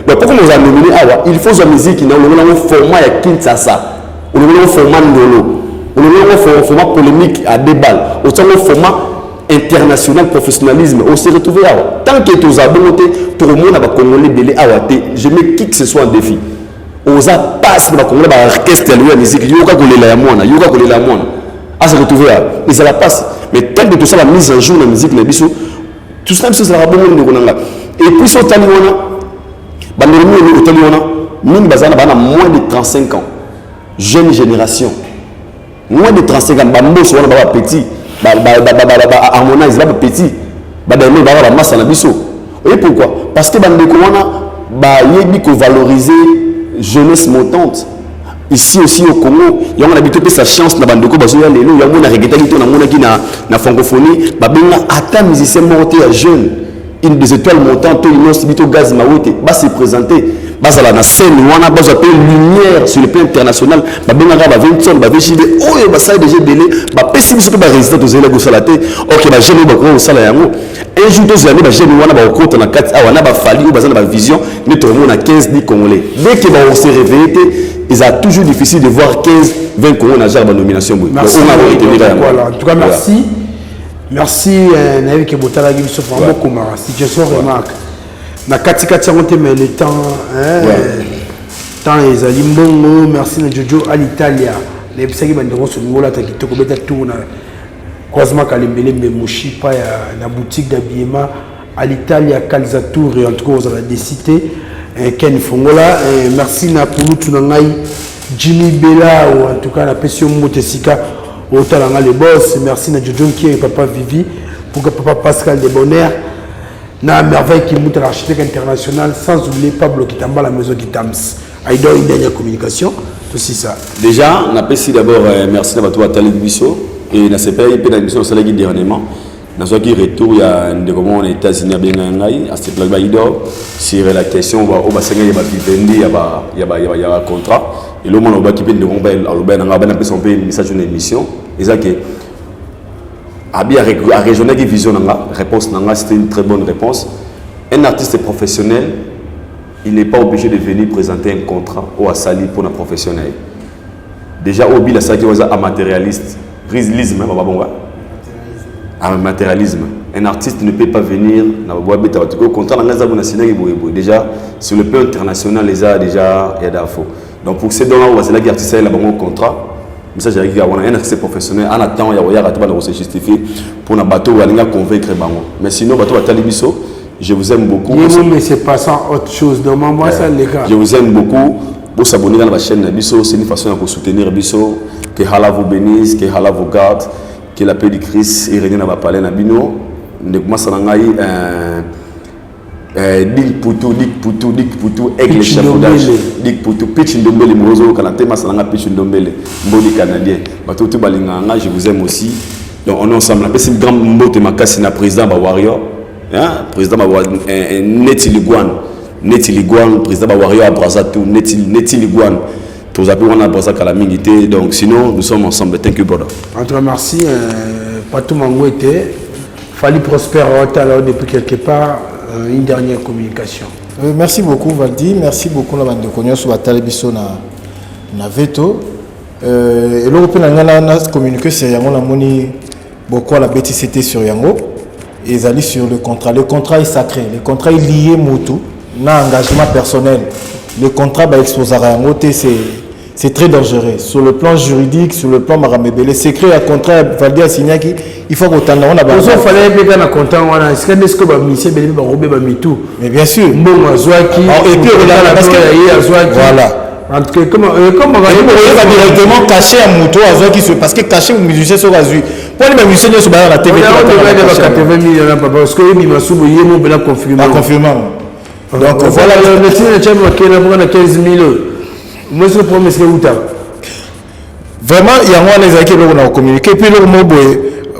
pourquoi nous avons nominé il faut une musique qui a un format à Kinshasa, un format Ndolo, un format polémique à débat, un format international professionnalisme, on s'est retrouvé à tant que tu as bonté, tout le monde a congolais délai à je mets qui que ce soit un défi. On a passé dans le orchestre de la musique, yoga kolela ya mwana, à se retrouver à, mais ça la passe. Mais tant que tout ça la mise en jour de la musique, tout ça, c'est la bonne chose. Et puis, sur Taliwana, moins de 35 ans. Jeune génération. Moins de 35 ans. Bambo, soit petit. Harmonize, petit. La masse à biso. Et pourquoi? Parce que il faut valoriser jeunesse montante. Ici aussi au Congo, il y a l'habitude de sa chance dans Bandeko, il y a la francophonie, il musicien monté à jeune, une des étoiles montantes, il gaz maouté, va se présenter, va à la scène, il y a lumière sur le plan international, il y a 20 tonnes, il y a déjà délai, il y a pessimiste qui va résister aux élèves au salaté, ok, il y a jeune qui va au salaire. Un jour, deux années, jeune qui va au côté, il y a fallu, il y a vision, nous avons 15 10 Congolais. Dès qu'on s'est réveillé, il est toujours difficile de voir 15, 20 Congolais dans la nomination. Merci. En tout cas, merci. Merci, Naïve Kebotala Gibson, beaucoup de situation remarque. Na katikati mais le temps, temps est à Limbongo, merci na Jojo à l'Italia. Les psychiques banderons sur le là, t'as quitté comme t'as tout na croisement Kalimbele mais Mouchipa na boutique d'habillement à l'Italia Calzatour et en tout cas vous avez décidé. Ken Fongola, merci na pour nous tunangai Jimmy Bella ou en tout cas la passion Motesika au talanga les boss, merci na Jojo qui est papa Vivi pour que papa Pascal de Bonheur na merveille qui monte l'architecte international sans oublier Pablo Kitamba la maison Kitams. Aïdo une dernière communication, tout ça. Déjà, on apprécie d'abord merci à toi Tali Bisso et na CPI et na mission salagi dernièrement. Dans ce qui retour, il y a des commandes aux États-Unis à cette plaque sur la question où il y a un contrat. Et le monde qui peut de un message d'une émission. Et ça que à régionner qui vision réponse c'était une très bonne réponse. Un artiste professionnel, il n'est pas obligé de venir présenter un contrat ou à salir pour un professionnel. Déjà au bilan ça qui est un matérialiste, rislisme, un matérialisme. Un artiste ne peut pas venir au contraire déjà sur le plan international il y a des faux. Donc pour ces dons-là, c'est là que l'artiste a un contrat. Ça j'ai dit un artiste professionnel en attendant il y a se justifier pour un bateau ou aller convaincre bango. Mais sinon bateau à Talibiso, je vous aime beaucoup. Mais c'est pas sans autre chose. Donc moi ça les gars. Je vous aime beaucoup. Pour s'abonner dans la chaîne Bisso, c'est une façon de soutenir Bisso. Que Allah vous bénisse, que Allah vous garde. Que la paix de Christ et René n'a pas parlé na bino ne commence à dik putu aigle chapeaudage dik putu pitch ndombele mozo kanate masanga pitch ndombele mboli canadien batoto balinganga je vous aime aussi donc on est ensemble la c'est grand mbote makasi na président ba warrior hein président ba Neti Liguan président ba warrior à Brazzaville Neti Liguan Tous appels on a pensé à la minité. Donc sinon nous sommes ensemble. Thank you brother. En tout cas merci. Pas tout mango était. Fali Prosper alors depuis quelque part une dernière communication. Merci beaucoup Valdi, merci beaucoup la bande de Cognos sur la télévision na veto. Et l'Européen a communiqué sur Yango la moni beaucoup la BTCT sur Yango. Et ils allaient sur le contrat. Le contrat est sacré, le contrat est lié Moto, n'a engagement personnel. Le contrat va exposer à Yango, c'est très dangereux. Sur le plan juridique, sur le plan maramébé, le secret à contrat Valdi a signé il faut qu'on t'en a. Il fallait bien qu'on content voilà. Est-ce que va misser ben va rober ba mitou. Mais bien sûr. Bon Azwaki. Et puis parce que voilà. En tout cas comment on va directement cacher un moto Azwaki parce que cacher un musicien sur Azui. Pour les musiciens sur la TV. On va avoir 80 millions papa parce que il m'a soubo yemo bela confirmé. Donc voilà le médecin de Tchamba qui a pour 15 000. Moi je promets que vous vraiment il y a un les qui on a communiqué puis le mot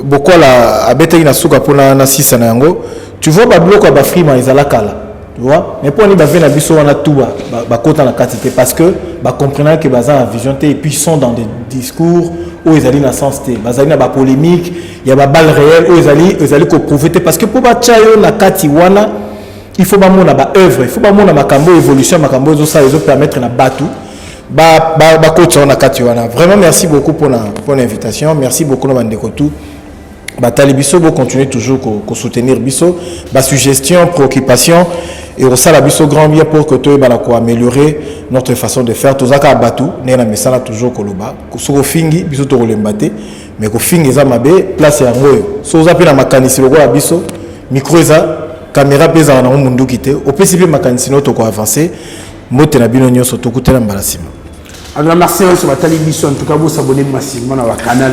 beaucoup la abete na suka pona na sisa na yango tu vois ba bloc ba frima izala kala tu vois mais pour ni ba vena biso wana tuba ba kota na quantité parce que ba comprenant que baza la vision et puis sont dans des discours où ils allaient na sens té bazali na ba polémique il y a ba balle réelle où ils allaient ko prouver parce que pour ba chayo na kati wana il faut ba mona ba œuvre il faut ba mona makambo évolution makambo zo ça ils ont permettre na batu ba coach na kati wana vraiment merci beaucoup pour l'invitation merci beaucoup na bande tout Batali Bisso va continuer toujours à soutenir Bisso, ma suggestion, préoccupation et au sein de Bisso grand bien pour que tu aies améliorer notre façon de faire. Tout ça à Batu, n'est la message toujours koloba. Sur le fingi Bisso to relembate, mais au fingi ça mabe place ya ngoyo. So za pena makanisi logo ya Bisso, micro za caméra pesa na mundu kité. Au PCB makanisi no to ko avancer. Mote na bino nyonso to kutela mbalasima. Alors merci sur Batali Bisso en tout cas vous abonnez massivement à la canal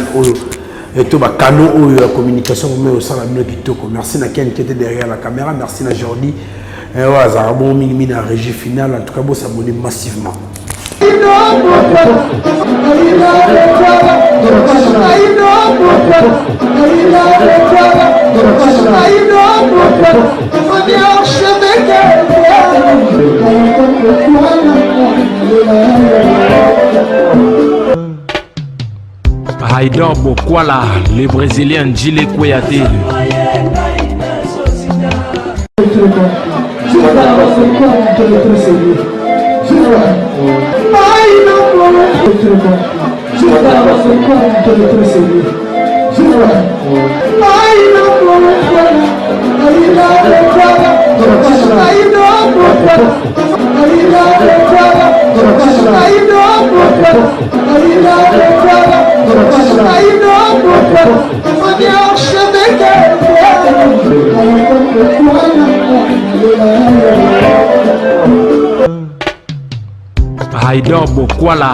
et tout le canal où la communication met au sein de la kitoko. Merci à qui était derrière la caméra. Merci à Jordi. Et voilà, bon mini la régie finale. En tout cas, vous s'abonnez massivement. Haïdor Bokwala, le Brésilien Djile Kouyaté. Haïdor Bokwala.